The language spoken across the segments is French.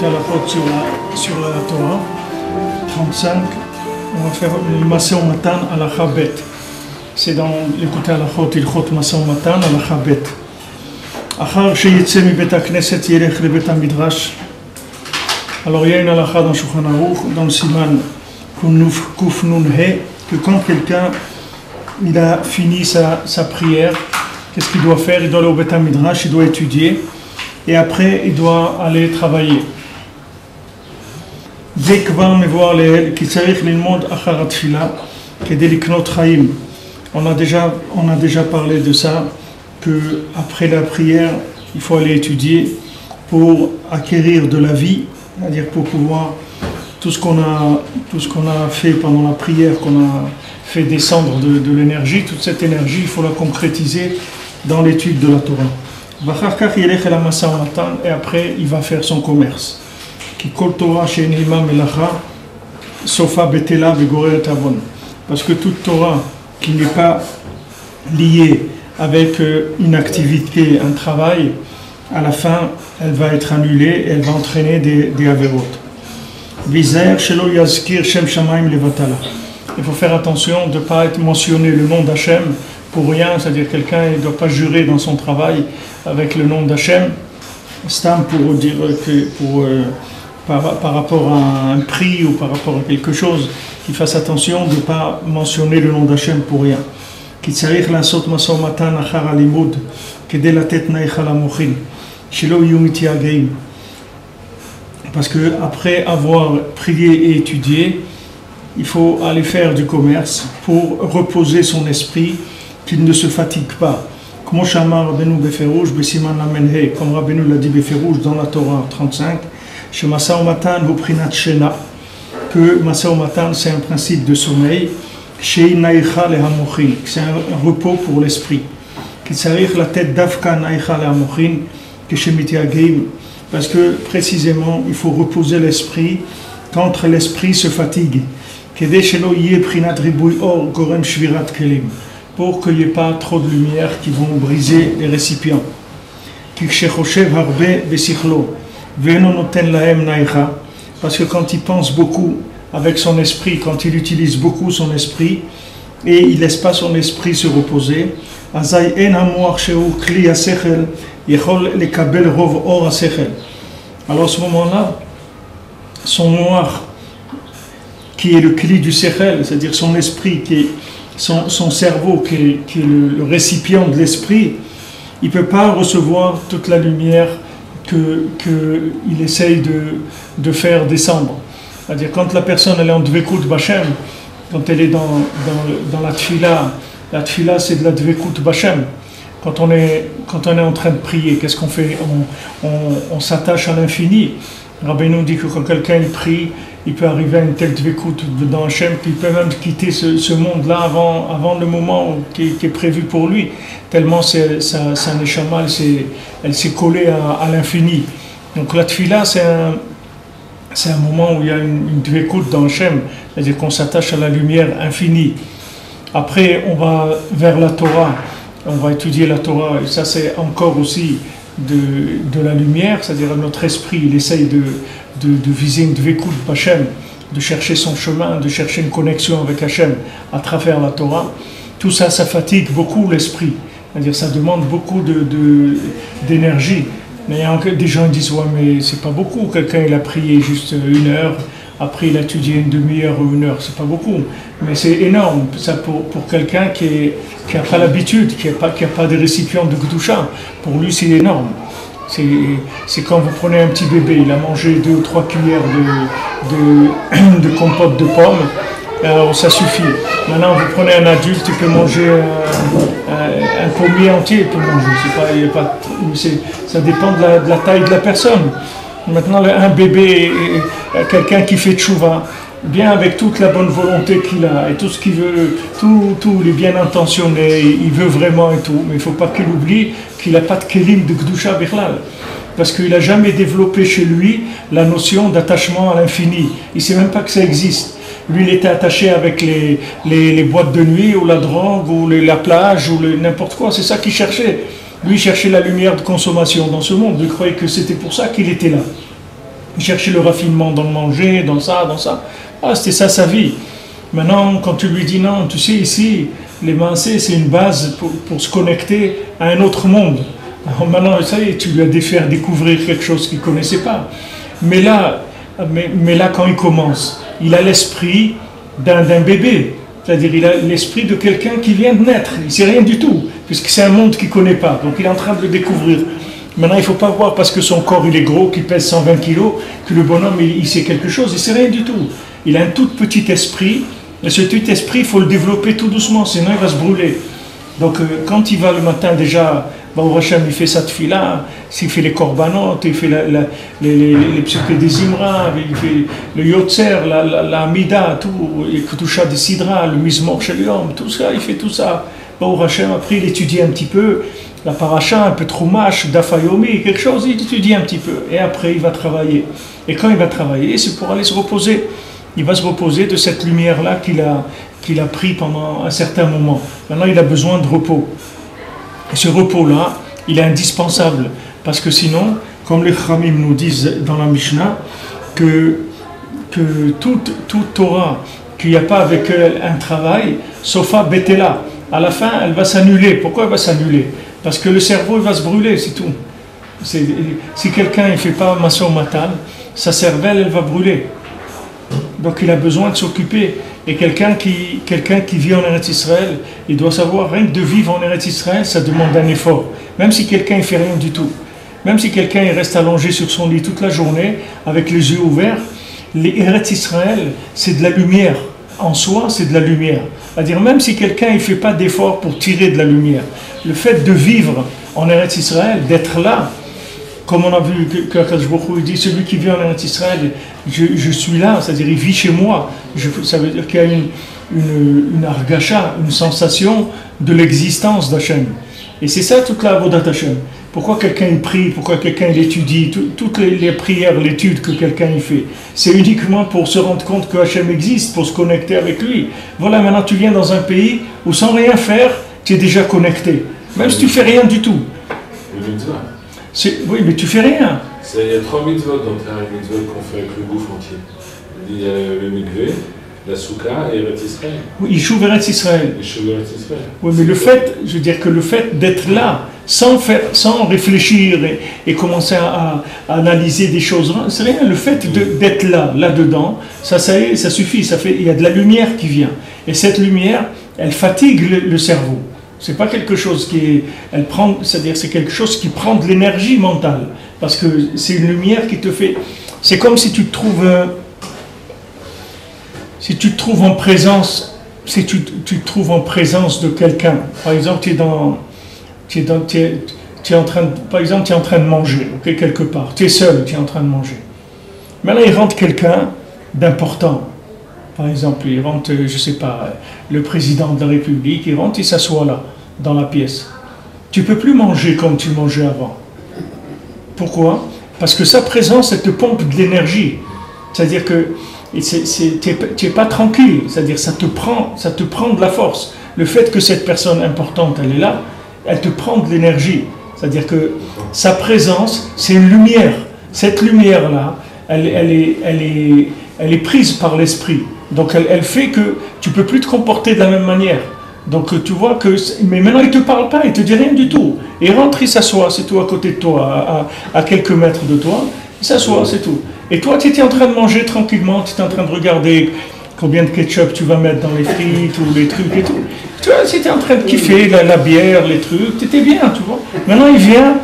halachot sur la Torah. 35, on va faire le Maseh Matan halacha bet. C'est dans l'écouter halachot, ilchot Maseh Matan halacha bet. Achar sheyitze mi bet hakneset yelech le bet hamidrash. Alors il y a une halacha dans Shulchan Aruch, dans le Siman Kuf Nun He, que quand quelqu'un il a fini sa prière, qu'est-ce qu'il doit faire? Il doit aller au bet hamidrash, il doit étudier. Et après, il doit aller travailler. On a déjà parlé de ça, que après la prière, il faut aller étudier pour acquérir de la vie, c'est-à-dire pour pouvoir tout ce qu'on a fait pendant la prière, qu'on a fait descendre de l'énergie, toute cette énergie, il faut la concrétiser dans l'étude de la Torah. Et après il va faire son commerce. Parce que toute Torah qui n'est pas liée avec une activité, un travail, à la fin elle va être annulée et elle va entraîner des avérotes. Il faut faire attention de ne pas mentionner le nom d'Hachem pour rien, c'est-à-dire quelqu'un ne doit pas jurer dans son travail avec le nom d'Hachem, stam pour dire que par rapport à un prix ou par rapport à quelque chose, qu'il fasse attention de ne pas mentionner le nom d'Hachem pour rien. Parce que après avoir prié et étudié, il faut aller faire du commerce pour reposer son esprit, qu'il ne se fatigue pas. Comme Rabbeinu l'a dit Beferouj dans la Torah 35, que Maseh Matan c'est un principe de sommeil, c'est un repos pour l'esprit. Parce que précisément il faut reposer l'esprit quand l'esprit se fatigue. Pour qu'il n'y ait pas trop de lumière qui vont briser les récipients. Parce que quand il pense beaucoup avec son esprit, quand il utilise beaucoup son esprit, et il ne laisse pas son esprit se reposer, alors à ce moment-là, son noir, qui est le cli du sechel, c'est-à-dire son esprit, qui est son cerveau, qui est le récipient de l'esprit, il ne peut pas recevoir toute la lumière qu'il essaye de faire descendre. C'est-à-dire quand la personne elle est en dvekut b'Hashem, quand elle est dans la tfila c'est de la dvekut b'Hashem. Quand on est en train de prier, qu'est-ce qu'on fait? On s'attache à l'infini. Rabbi nous dit que quand quelqu'un prie, il peut arriver à une telle dvekut dans Hachem qu'il peut même quitter ce monde-là avant le moment qui est prévu pour lui, tellement sa neshama elle s'est collée à l'infini. Donc la tfila c'est un moment où il y a une dvekut dans Hachem, c'est-à-dire qu'on s'attache à la lumière infinie. Après on va vers la Torah, on va étudier la Torah, et ça c'est encore aussi de la lumière, c'est-à-dire notre esprit il essaye de viser une dvekut b'Hashem, de chercher son chemin, de chercher une connexion avec Hachem à travers la Torah. Tout ça, ça fatigue beaucoup l'esprit, c'est-à-dire ça demande beaucoup d'énergie. Mais il y a des gens qui disent ouais mais c'est pas beaucoup, quelqu'un il a prié juste 1 heure, après il a étudié une demi-heure ou 1 heure, c'est pas beaucoup, mais c'est énorme ça pour quelqu'un qui a pas l'habitude, qui a pas de récipient de Kedusha. Pour lui c'est énorme. C'est quand vous prenez un petit bébé, il a mangé 2 ou 3 cuillères de compote de pommes, alors ça suffit. Maintenant vous prenez un adulte, il peut manger un pommier entier, il peut manger. Ça dépend de la taille de la personne. Maintenant un bébé, quelqu'un qui fait tchouva, bien avec toute la bonne volonté qu'il a et tout ce qu'il veut, tout il est bien intentionné, il veut vraiment et tout, mais il ne faut pas qu'il oublie qu'il n'a pas de kelim de Kedusha Bichlal, parce qu'il n'a jamais développé chez lui la notion d'attachement à l'infini. Il ne sait même pas que ça existe. Lui, il était attaché avec les boîtes de nuit ou la drogue ou la plage ou n'importe quoi, c'est ça qu'il cherchait. Lui cherchait la lumière de consommation dans ce monde, il croyait que c'était pour ça qu'il était là. Il cherchait le raffinement dans le manger, dans ça, dans ça. Ah, c'était ça sa vie. Maintenant, quand tu lui dis non, tu sais, ici, les mancés, c'est une base pour se connecter à un autre monde. Alors maintenant, ça y est, tu lui as fait découvrir quelque chose qu'il ne connaissait pas. Mais là, quand il commence, il a l'esprit d'un bébé. C'est-à-dire, il a l'esprit de quelqu'un qui vient de naître. Il ne sait rien du tout, puisque c'est un monde qu'il ne connaît pas. Donc, il est en train de le découvrir. Maintenant, il ne faut pas voir parce que son corps il est gros, qu'il pèse 120 kilos, que le bonhomme il sait quelque chose. Il ne sait rien du tout. Il a un tout petit esprit. Et ce petit esprit, il faut le développer tout doucement, sinon il va se brûler. Donc, quand il va le matin déjà, au Hachem, il fait sa tefila, il fait les korbanot, il fait les psuké des imra, il fait le yotzer, la amida, tout, le kedusha des sidra, le mizmor shel yom, tout ça, il fait tout ça. Au Hachem, après, il étudie un petit peu la paracha, un peu Trumash, Dafayomi, quelque chose, il étudie un petit peu. Et après, il va travailler. Et quand il va travailler, c'est pour aller se reposer. Il va se reposer de cette lumière-là qu'il a pris pendant un certain moment. Maintenant, il a besoin de repos. Et ce repos-là, il est indispensable. Parce que sinon, comme les Khamim nous disent dans la Mishnah, que toute Torah, qu'il n'y a pas avec elle un travail, Sofa Betela, à la fin, elle va s'annuler. Pourquoi elle va s'annuler? Parce que le cerveau, il va se brûler, c'est tout. Si quelqu'un ne fait pas Mason Matan, sa cervelle, elle va brûler. Donc il a besoin de s'occuper. Et quelqu'un qui vit en Eretz Israël, il doit savoir, rien que de vivre en Eretz Israël, ça demande un effort. Même si quelqu'un ne fait rien du tout. Même si quelqu'un il reste allongé sur son lit toute la journée, avec les yeux ouverts, les Eretz Israël, c'est de la lumière. En soi, c'est de la lumière. C'est-à-dire, même si quelqu'un ne fait pas d'effort pour tirer de la lumière, le fait de vivre en Eretz Israël, d'être là, comme on a vu que Akadosh Baruch Hu dit, celui qui vit en Eretz Israël, je suis là, c'est-à-dire il vit chez moi. Ça veut dire qu'il y a une argacha, une sensation de l'existence d'Hachem. Et c'est ça toute la avodat Hachem. Pourquoi quelqu'un il prie, pourquoi quelqu'un il étudie, toutes les prières, l'étude que quelqu'un il fait, c'est uniquement pour se rendre compte que Hachem existe, pour se connecter avec lui. Voilà, maintenant tu viens dans un pays où sans rien faire, tu es déjà connecté. Même si tu fais rien du tout. Le mitzvah. Oui, mais tu fais rien. Il y a 3 mitzvot dans les mitzvot qu'on fait avec le gouffre entier. Il y a le mikvé, la souka et Eretz Israël. Oui, il choue Eretz Israël. Il choue Eretz Israël. Oui, mais le fait, je veux dire que le fait d'être là, sans réfléchir et commencer à analyser des choses, c'est rien. Le fait d'être là-dedans, ça suffit. Il y a de la lumière qui vient. Et cette lumière, elle fatigue le cerveau. C'est pas quelque chose c'est-à-dire c'est quelque chose qui prend de l'énergie mentale, parce que c'est une lumière qui te fait. C'est comme si tu te trouves en présence, de quelqu'un. Par exemple, tu es en train de manger, okay, quelque part. Tu es seul, tu es en train de manger. Maintenant, il rentre quelqu'un d'important. Par exemple, il rentre, je ne sais pas, le président de la République, il rentre, il s'assoit là, dans la pièce. Tu ne peux plus manger comme tu mangeais avant. Pourquoi? Parce que sa présence, elle te pompe de l'énergie. C'est-à-dire que tu n'es pas tranquille. C'est-à-dire ça te prend de la force. Le fait que cette personne importante, elle est là, elle te prend de l'énergie. C'est-à-dire que sa présence, c'est une lumière. Cette lumière-là, elle est prise par l'esprit. Donc elle fait que tu ne peux plus te comporter de la même manière. Donc tu vois que... Mais maintenant il ne te parle pas, il ne te dit rien du tout. Il rentre, il s'assoit, c'est tout à côté de toi, à quelques mètres de toi. Il s'assoit, c'est tout. Et toi tu étais en train de manger tranquillement, tu étais en train de regarder combien de ketchup tu vas mettre dans les frites ou les trucs et tout. Tu vois, tu étais en train de kiffer la bière, les trucs, tu étais bien, tu vois. Maintenant il vient,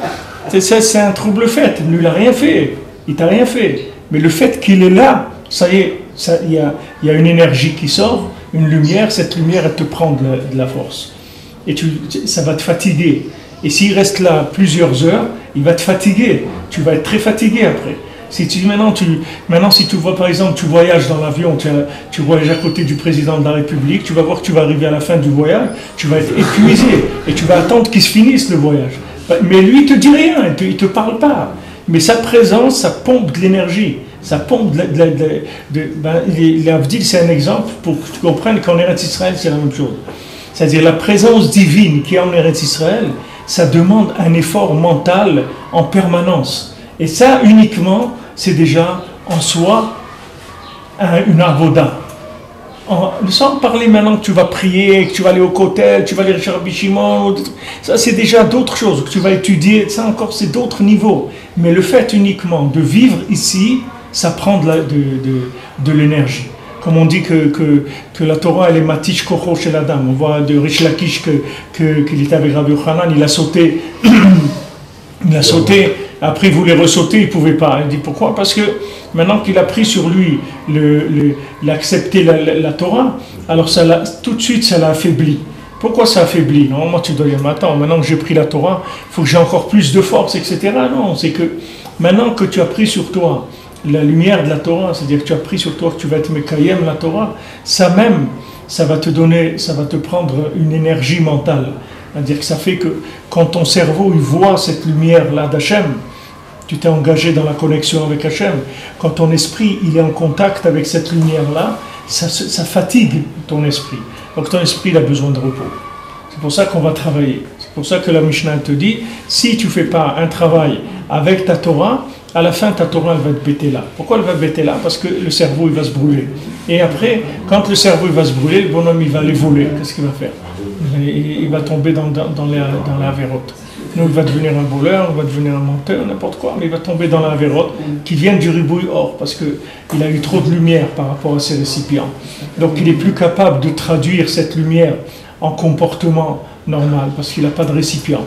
c'est un trouble fait, il ne l'a rien fait, il t'a rien fait. Mais le fait qu'il est là, ça y est, il y a une énergie qui sort, une lumière, cette lumière elle te prend de la force. Et ça va te fatiguer. Et s'il reste là plusieurs heures, il va te fatiguer. Tu vas être très fatigué après. Maintenant, si tu vois par exemple, tu voyages dans l'avion, tu voyages à côté du président de la République, tu vas voir que tu vas arriver à la fin du voyage, tu vas être épuisé et tu vas attendre qu'il se finisse le voyage. Mais lui, il ne te dit rien, il ne te parle pas. Mais sa présence, ça pompe de l'énergie. Ça pompe l'Avdil, c'est un exemple pour que tu comprennes qu'en Eretz Israël, c'est la même chose. C'est-à-dire la présence divine qui est en Eretz Israël, ça demande un effort mental en permanence. Et ça, uniquement, c'est déjà en soi une avoda. Sans parler maintenant que tu vas prier, que tu vas aller au kotel, tu vas aller chez Rabbi Shimon, ça c'est déjà d'autres choses que tu vas étudier, ça encore c'est d'autres niveaux. Mais le fait uniquement de vivre ici, ça prend de l'énergie. Comme on dit que la Torah elle est matish kocho chez la dame. On voit de Rish Lakish qu'il était avec Rabbi Yochanan, il a sauté, après il voulait ressauter, il ne pouvait pas. Il dit pourquoi? Parce que maintenant qu'il a pris sur lui l'accepter la Torah, alors tout de suite ça l'a affaibli. Pourquoi ça affaiblit? Normalement tu dois dire, mais attends, maintenant que j'ai pris la Torah, il faut que j'ai encore plus de force, etc. Non, c'est que maintenant que tu as pris sur toi la lumière de la Torah, c'est-à-dire que tu as pris sur toi que tu vas être Mekayem la Torah, ça même, ça va te prendre une énergie mentale. C'est-à-dire que ça fait que quand ton cerveau il voit cette lumière-là d'Hachem, tu t'es engagé dans la connexion avec Hachem, quand ton esprit il est en contact avec cette lumière-là, ça fatigue ton esprit. Donc ton esprit il a besoin de repos. C'est pour ça qu'on va travailler. C'est pour ça que la Mishnah te dit, si tu ne fais pas un travail avec ta Torah, à la fin ta Torah elle va te bêter là. Pourquoi elle va te bêter là? Parce que le cerveau il va se brûler. Et après, quand le cerveau il va se brûler, le bonhomme il va aller voler. Qu'est-ce qu'il va faire? Il va tomber dans la vérote. Donc il va devenir un voleur, il va devenir un menteur, n'importe quoi, mais il va tomber dans la vérote qui vient du ribouille or, parce qu'il a eu trop de lumière par rapport à ses récipients. Donc il n'est plus capable de traduire cette lumière en comportement normal, parce qu'il n'a pas de récipient.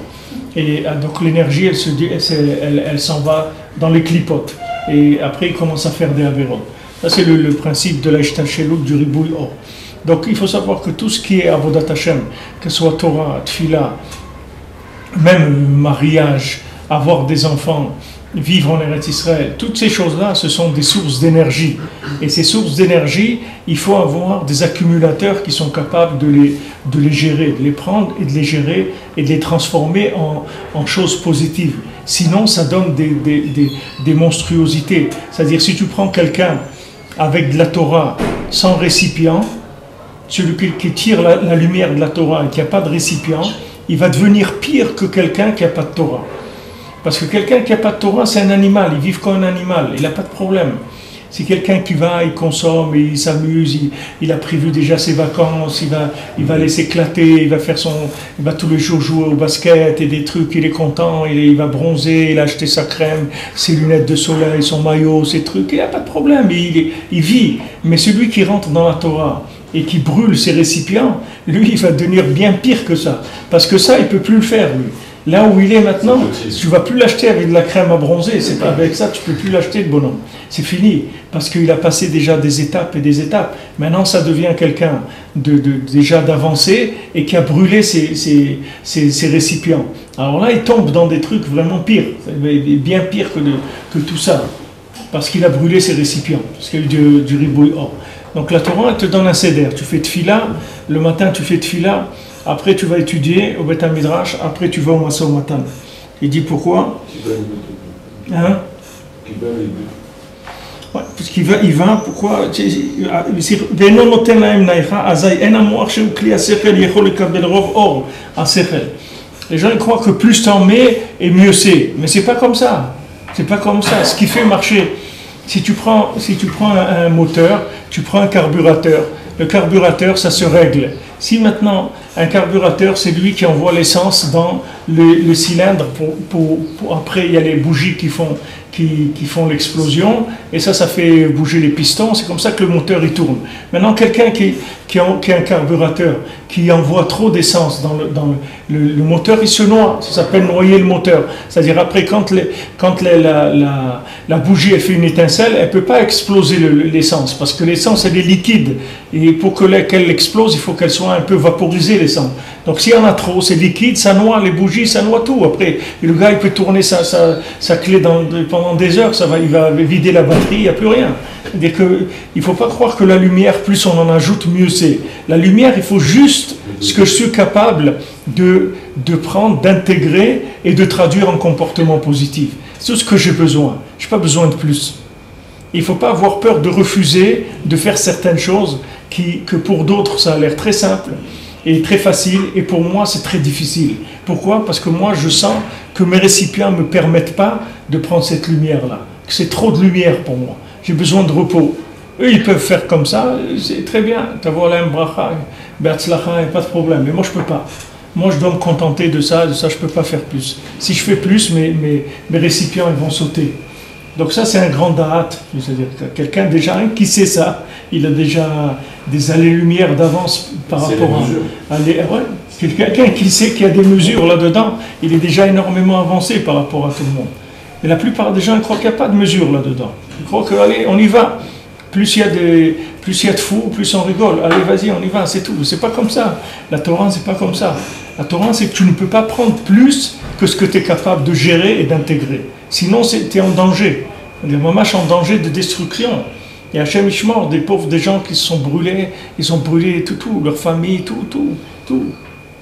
Et donc l'énergie, elle s'en va dans les clipotes. Et après, il commence à faire des avérotes. Ça, c'est le principe de l'Aishtachelut du ribouille or. Donc il faut savoir que tout ce qui est Avodat Hashem, que ce soit Torah, Tfila, même mariage, avoir des enfants, vivre en Eretz Israël, toutes ces choses-là, ce sont des sources d'énergie. Et ces sources d'énergie, il faut avoir des accumulateurs qui sont capables de les gérer, de les prendre et de les gérer et de les transformer en choses positives. Sinon, ça donne des monstruosités. C'est-à-dire, si tu prends quelqu'un avec de la Torah sans récipient, celui qui tire la lumière de la Torah et qui n'a pas de récipient, il va devenir pire que quelqu'un qui n'a pas de Torah. Parce que quelqu'un qui n'a pas de Torah, c'est un animal, il vit comme un animal, il n'a pas de problème. C'est quelqu'un qui va, il consomme, il s'amuse, il a prévu déjà ses vacances, il va aller s'éclater, il va tous les jours jouer au basket et des trucs, il est content, il va bronzer, il a acheté sa crème, ses lunettes de soleil, son maillot, ses trucs, il n'a pas de problème, il vit. Mais celui qui rentre dans la Torah et qui brûle ses récipients, lui, il va devenir bien pire que ça. Parce que ça, il ne peut plus le faire, lui. Là où il est maintenant, tu ne vas plus l'acheter avec de la crème à bronzer. C'est pas avec ça, tu ne peux plus l'acheter, le bonhomme. C'est fini. Parce qu'il a passé déjà des étapes et des étapes. Maintenant, ça devient quelqu'un déjà d'avancé et qui a brûlé ses récipients. Alors là, il tombe dans des trucs vraiment pires. Bien pire que tout ça. Parce qu'il a brûlé ses récipients. Parce qu'il y a eu du ribouille or. Donc la Torah, elle te donne un seder. Tu fais tfila, le matin tu fais tfila, après tu vas étudier au Beth Midrash, après tu vas au Masa Matan. Il dit pourquoi? Hein? Ouais, parce qu'il va, pourquoi? Les gens ils croient que plus t'en mets et mieux c'est. Mais c'est pas comme ça. C'est pas comme ça. Ce qui fait marcher. Si tu prends un moteur, tu prends un carburateur. Le carburateur, ça se règle. Si maintenant, un carburateur, c'est lui qui envoie l'essence dans le cylindre, après il y a les bougies qui font l'explosion, et ça fait bouger les pistons, c'est comme ça que le moteur il tourne. Maintenant, quelqu'un qui a un carburateur, qui envoie trop d'essence dans le moteur, il se noie, ça s'appelle noyer le moteur. C'est-à-dire après, quand la bougie elle fait une étincelle, elle ne peut pas exploser l'essence, parce que l'essence elle est liquide, et pour qu'elle explose, il faut qu'elle soit un peu vaporisée, l'essence. Donc s'il y en a trop, c'est liquide, ça noie les bougies, ça noie tout. Après, et le gars il peut tourner sa clé pendant des heures, il va vider la batterie, il n'y a plus rien. C'est-à-dire qu'il ne faut pas croire que la lumière, plus on en ajoute, mieux c'est. La lumière, il faut juste ce que je suis capable de prendre, d'intégrer et de traduire en comportement positif. C'est tout ce que j'ai besoin. Je n'ai pas besoin de plus. Il ne faut pas avoir peur de refuser de faire certaines choses que pour d'autres, ça a l'air très simple et très facile, et pour moi, c'est très difficile. Pourquoi? Parce que moi, je sens que mes récipients ne me permettent pas de prendre cette lumière-là. Que c'est trop de lumière pour moi. j'ai besoin de repos. Eux, ils peuvent faire comme ça, c'est très bien. T'avoir la bracha, be'atzlacha, pas de problème. Mais moi, je peux pas. Moi, je dois me contenter de ça, je peux pas faire plus. Si je fais plus, mes récipients, ils vont sauter. Donc ça, c'est un grand da'at. C'est-à-dire que quelqu'un déjà qui sait ça, il a déjà des allées-lumière d'avance par rapport à quelqu'un qui sait qu'il y a des mesures là-dedans, il est déjà énormément avancé par rapport à tout le monde. Et la plupart des gens croient qu'il n'y a pas de mesures là-dedans. Ils croient que, allez, on y va. Plus il y a de fous, plus on rigole. Allez, vas-y, on y va, c'est tout. C'est pas comme ça. La Torah, c'est pas comme ça. La Torah, c'est que tu ne peux pas prendre plus que ce que tu es capable de gérer et d'intégrer. Sinon, tu es en danger. Les mamaches en danger de destruction. Il y a Hachem Ishmor, des pauvres, des gens qui se sont brûlés, ils ont brûlé tout, leur famille, tout.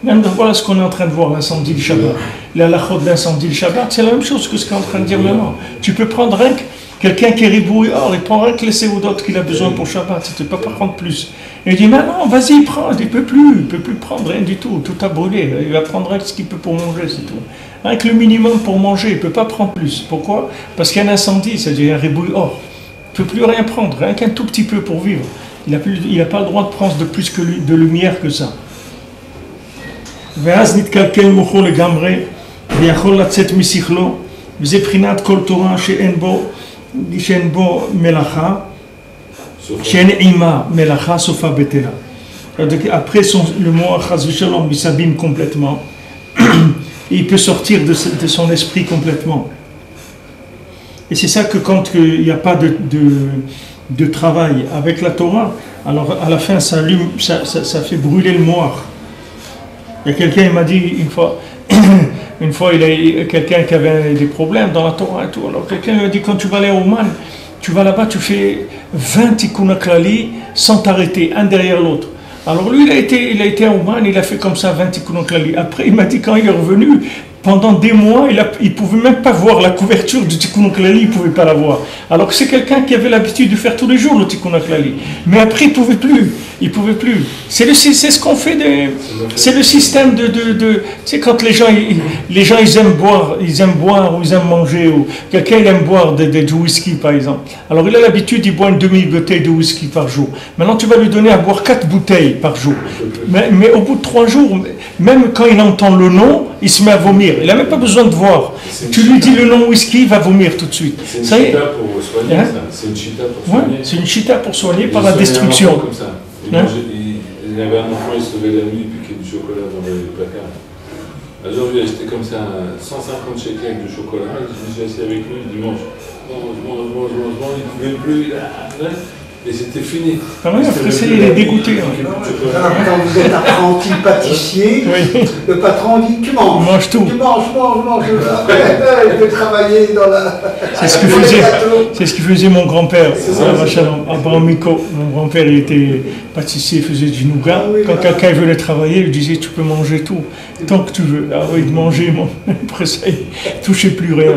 Même voilà ce qu'on est en train de voir, l'incendie du Shabbat. La halachot de l'incendie du Shabbat, c'est la même chose que ce qu'on est en train de dire maintenant. Tu peux prendre rien que quelqu'un qui est ribouillé, il prend rien que les séoudotes qu'il a besoin pour Shabbat, tu ne peux pas prendre plus. Et il dit, mais non, vas-y, prends, il ne peut plus prendre rien du tout a brûlé, il va prendre rien que ce qu'il peut pour manger, c'est tout. Rien que le minimum pour manger, il ne peut pas prendre plus. Pourquoi? Parce qu'il y a un incendie, c'est-à-dire un ribouille or. Il ne peut plus rien prendre, rien qu'un tout petit peu pour vivre. Il n'a pas le droit de prendre de plus que de lumière que ça. ואז נתקלקל מוחו לגמרי ויכול לצאת משכלו וזה בחינת כל תורה שאין בו מלאכה שאין עימה מלאכה סופה בטלה. Après le mot Chas v'Shalom il s'abîme complètement et il peut sortir de son esprit complètement. Et c'est ça que quand il n'y a pas de travail avec la Torah, alors à la fin ça fait brûler le moire. Il y a quelqu'un qui m'a dit une fois il y a quelqu'un qui avait des problèmes dans la Torah et tout. Alors quelqu'un lui a dit quand tu vas aller à Ouman, tu vas là-bas, tu fais 20 tikkun klali sans t'arrêter, un derrière l'autre. Alors lui il a été à Ouman, il a fait comme ça 20 tikkun klali. Après il m'a dit quand il est revenu, pendant des mois, il ne pouvait même pas voir la couverture du Tikkun Klali, il ne pouvait pas la voir. Alors que c'est quelqu'un qui avait l'habitude de faire tous les jours le Tikkun Klali. Mais après, il ne pouvait plus. C'est ce qu'on fait, c'est le système de tu sais, quand les gens ils aiment boire ou ils aiment manger, ou quelqu'un il aime boire du whisky par exemple. Alors il a l'habitude, il boit une demi-bouteille de whisky par jour. Maintenant, tu vas lui donner à boire 4 bouteilles par jour. Mais au bout de 3 jours, même quand il entend le nom, il se met à vomir. Il n'a même pas besoin de voir. Tu lui dis le nom whisky, il va vomir tout de suite. C'est une chita pour soigner, ça. C'est une chita pour soigner. C'est une chita pour soigner par la destruction. Comme ça. Il avait un enfant, il se levait la nuit, il piquait du chocolat dans le placard. Un jour, je lui ai acheté comme ça 150 shekels de chocolat. Je me suis assis avec lui, il dit mange. Il ne pouvait plus. Et c'était fini. Ah oui, après ça, il est dégoûté. Quand vous êtes apprenti pâtissier, le patron dit tu manges. Mange tout. Tu manges. Après, il peut travailler dans la. C'est ce que faisait mon grand-père, Abraham Miko. Mon grand-père, il était pâtissier, il faisait du nougat. Quand quelqu'un venait travailler, il disait tu peux manger tout, tant que tu veux. Ah oui, de manger, après ça, il ne touchait plus rien.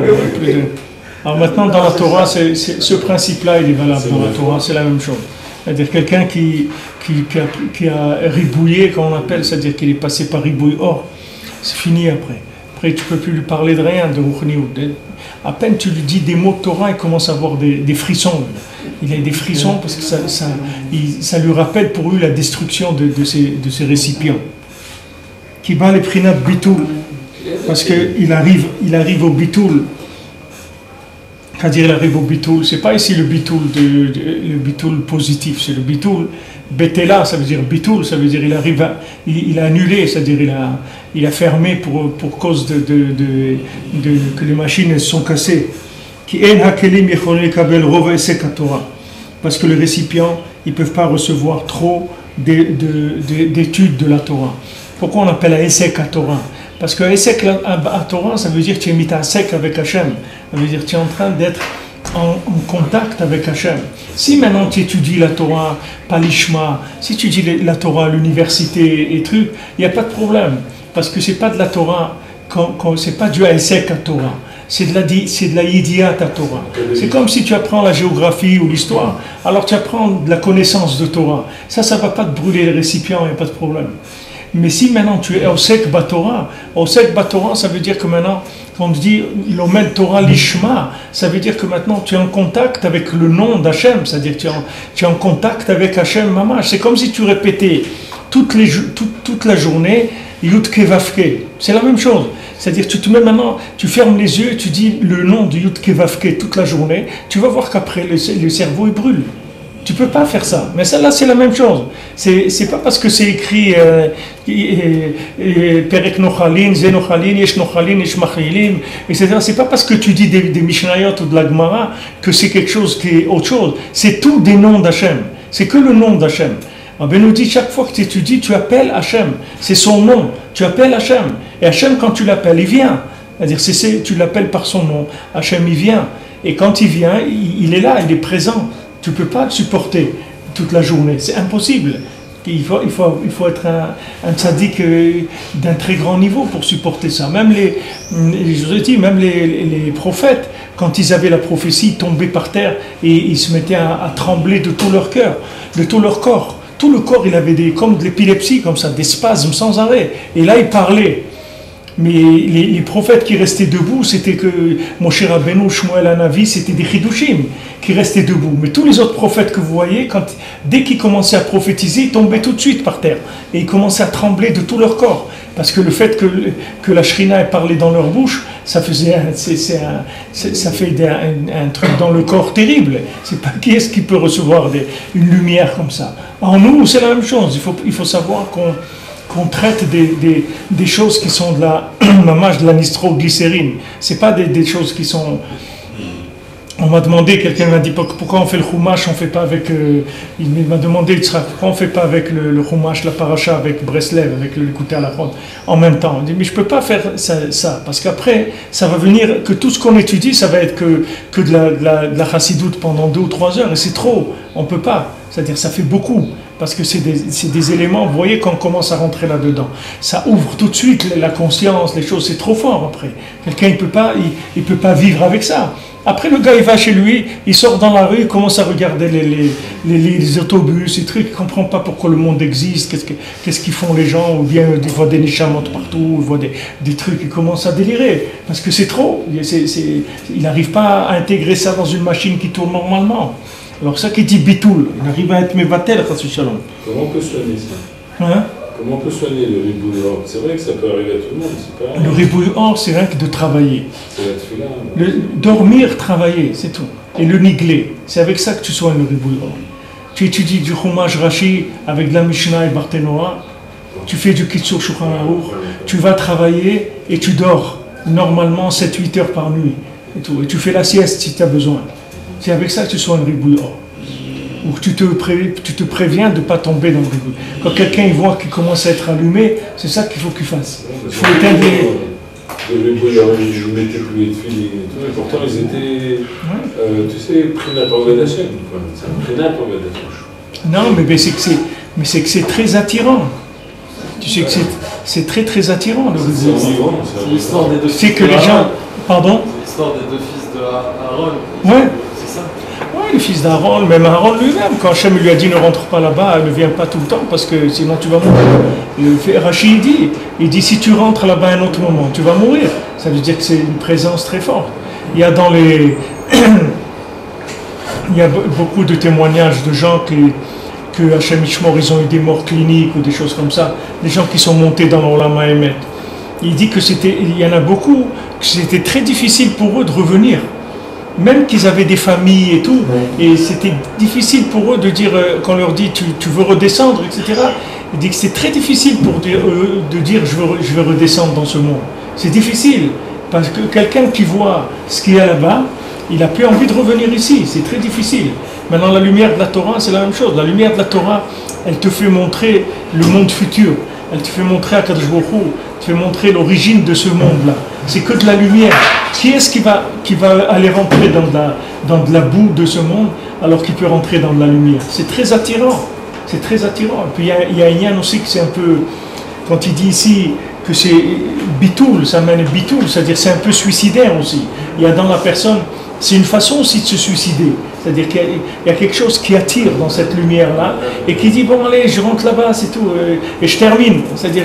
Alors maintenant, dans la Torah, ce principe-là, il est valable dans la Torah, c'est la même chose. C'est-à-dire quelqu'un qui a ribouillé, comme on appelle, c'est-à-dire qu'il est passé par ribouille or, c'est fini après. Après, tu ne peux plus lui parler de rien, de Ruchniou. À peine tu lui dis des mots de Torah, il commence à avoir des frissons. Il a des frissons parce que ça lui rappelle pour lui la destruction de ses récipients. Qui bat les prinat bitoul, parce qu'il arrive au bitoul. C'est-à-dire il arrive au bitoul, c'est pas ici le bitoul positif, c'est le bitoul betela, ça veut dire bitoul, ça veut dire il a annulé, c'est-à-dire il a fermé pour cause que les machines sont cassées. Parce que les récipients, ils ne peuvent pas recevoir trop d'études de la Torah. Pourquoi on appelle Esek à Torah? Parce que Esek à Torah, ça veut dire que tu es mis à sec avec Hachem. Ça veut dire que tu es en train d'être en contact avec Hachem. Si maintenant tu étudies la Torah, pas l'Ishma, si tu dis la Torah à l'université et trucs, il n'y a pas de problème. Parce que ce n'est pas de la Torah, c'est pas du Esek à Torah. C'est de la Yidiat à Torah. C'est comme si tu apprends la géographie ou l'histoire, alors tu apprends de la connaissance de Torah. Ça ne va pas te brûler les récipients, il n'y a pas de problème. Mais si maintenant tu es Osek Batorah, ça veut dire que maintenant Quand on dit l'Omed Torah Lishma, ça veut dire que maintenant tu es en contact avec le nom d'Hachem, c'est-à-dire que tu es en contact avec Hachem Mamash. C'est comme si tu répétais toute la journée Yud Ke Vav Ke. C'est la même chose. C'est-à-dire tu te mets maintenant, tu fermes les yeux, tu dis le nom de Yud Ke Vav Ke toute la journée, tu vas voir qu'après le cerveau il brûle. Tu ne peux pas faire ça. Mais ça là c'est la même chose. C'est pas parce que c'est écrit Perek Nochalin, Ze Nochalin, Yesh Nochalin, Yesh Machilim, etc. C'est pas parce que tu dis des Mishnayot ou de la Gemara que c'est quelque chose qui est autre chose. C'est tout des noms d'Hachem. C'est que le nom d'Hachem. Ben nous dit chaque fois que tu étudies, tu appelles Hachem. C'est son nom. Tu appelles Hachem. Et Hachem, quand tu l'appelles, il vient. C'est-à-dire, tu l'appelles par son nom. Hachem, il vient. Et quand il vient, il est là, il est présent. Tu ne peux pas le supporter toute la journée. C'est impossible. Il faut être un tzaddik d'un très grand niveau pour supporter ça. Même je vous ai dit, même les prophètes, quand ils avaient la prophétie, ils tombaient par terre et ils se mettaient à trembler de tout leur cœur, de tout leur corps. Tout le corps, il avait comme de l'épilepsie, comme ça, des spasmes sans arrêt. Et là, il parlait. Mais les prophètes qui restaient debout, c'était que Moshe Rabbeinu, Shmuel Hanavi, c'était des chidushim qui restaient debout. Mais tous les autres prophètes que vous voyez, dès qu'ils commençaient à prophétiser, ils tombaient tout de suite par terre. Et ils commençaient à trembler de tout leur corps. Parce que le fait que la Shrina ait parlé dans leur bouche, ça fait un truc dans le corps terrible. C'est pas qui est-ce qui peut recevoir une lumière comme ça. En nous, c'est la même chose. Il faut savoir qu'on traite des choses qui sont de la nitroglycérine. C'est pas des choses qui sont... On m'a demandé, quelqu'un m'a dit pourquoi on fait le chumash, on fait pas avec... il m'a demandé pourquoi on fait pas avec le chumash, la paracha, avec Breslev, avec le Likutei Halachot, en même temps. On dit mais je peux pas faire ça parce qu'après, ça va venir, que tout ce qu'on étudie, ça va être que de la chassidoute pendant 2 ou 3 heures, et c'est trop, on peut pas. C'est-à-dire ça fait beaucoup. Parce que c'est des éléments, vous voyez, quand on commence à rentrer là-dedans. Ça ouvre tout de suite la conscience, les choses, c'est trop fort après. Quelqu'un, il peut pas vivre avec ça. Après, le gars, il va chez lui, il sort dans la rue, il commence à regarder les autobus, les trucs, il ne comprend pas pourquoi le monde existe, qu'est-ce qu'ils font les gens, ou bien il voit des nishamot partout, il voit des trucs, il commence à délirer. Parce que c'est trop. Il n'arrive pas à intégrer ça dans une machine qui tourne normalement. Alors ça qui dit bitoul, il arrive à être mevatel, chassu shalom. Comment on peut soigner ça? Hein? Comment on peut soigner le ribouille or? C'est vrai que ça peut arriver à tout le monde, c'est pas... Le ribouille or, c'est rien que de travailler. C'est la tefila. Dormir, travailler, c'est tout. Et le nigler, c'est avec ça que tu soignes le ribouille or. Tu étudies du Chumash Rashi avec de la Mishnah et Barthénoa, tu fais du Kitsur Shulchan Aruch, tu vas travailler et tu dors normalement 7-8 heures par nuit. Et tu fais la sieste si tu as besoin. C'est avec ça que tu sois un ribouille or. Ou tu te préviens de ne pas tomber dans le ribouille. Quand quelqu'un voit qu'il commence à être allumé, c'est ça qu'il faut qu'il fasse. Il faut éteindre les... Le ribouille or, je mettais plus les filles et tout, et pourtant ils étaient, tu sais, prénat pour Vedachem. C'est un prénat pour Vedachem. Non, mais c'est que c'est très attirant. Tu sais que c'est très très attirant le ribouille or. C'est l'histoire des deux fils. C'est que les gens... Pardon? C'est l'histoire des 2 fils de Aaron. Ouais. C'est ça. Oui, le fils d'Aaron, même Aaron lui-même, quand Hachem lui a dit ne rentre pas là-bas, ne viens pas tout le temps parce que sinon tu vas mourir. Rachid dit si tu rentres là-bas à un autre moment, tu vas mourir. Ça veut dire que c'est une présence très forte. Il y a il y a beaucoup de témoignages de gens que Hachem Ishmor, ils ont eu des morts cliniques ou des choses comme ça, des gens qui sont montés dans l'Olam Haemet. Il dit il y en a beaucoup, que c'était très difficile pour eux de revenir. Même qu'ils avaient des familles et tout, et c'était difficile pour eux de dire, quand on leur dit tu veux redescendre, etc. Il dit que c'est très difficile pour eux de dire je veux redescendre dans ce monde. C'est difficile, parce que quelqu'un qui voit ce qu'il y a là-bas, il n'a plus envie de revenir ici, c'est très difficile. Maintenant la lumière de la Torah, c'est la même chose. La lumière de la Torah, elle te fait montrer le monde futur, elle te fait montrer Akadosh Baruch Hu, te fait montrer l'origine de ce monde-là. C'est que de la lumière. Qui est-ce qui va aller rentrer dans de la boue de ce monde alors qu'il peut rentrer dans de la lumière? C'est très attirant. C'est très attirant. Et puis il y a un yann aussi que c'est un peu, quand il dit ici que c'est bitoul, ça mène bitoul, c'est-à-dire c'est un peu suicidaire aussi. Il y a dans la personne, c'est une façon aussi de se suicider. C'est-à-dire qu'il y a quelque chose qui attire dans cette lumière-là et qui dit, bon allez, je rentre là-bas, c'est tout, et je termine. C'est-à-dire,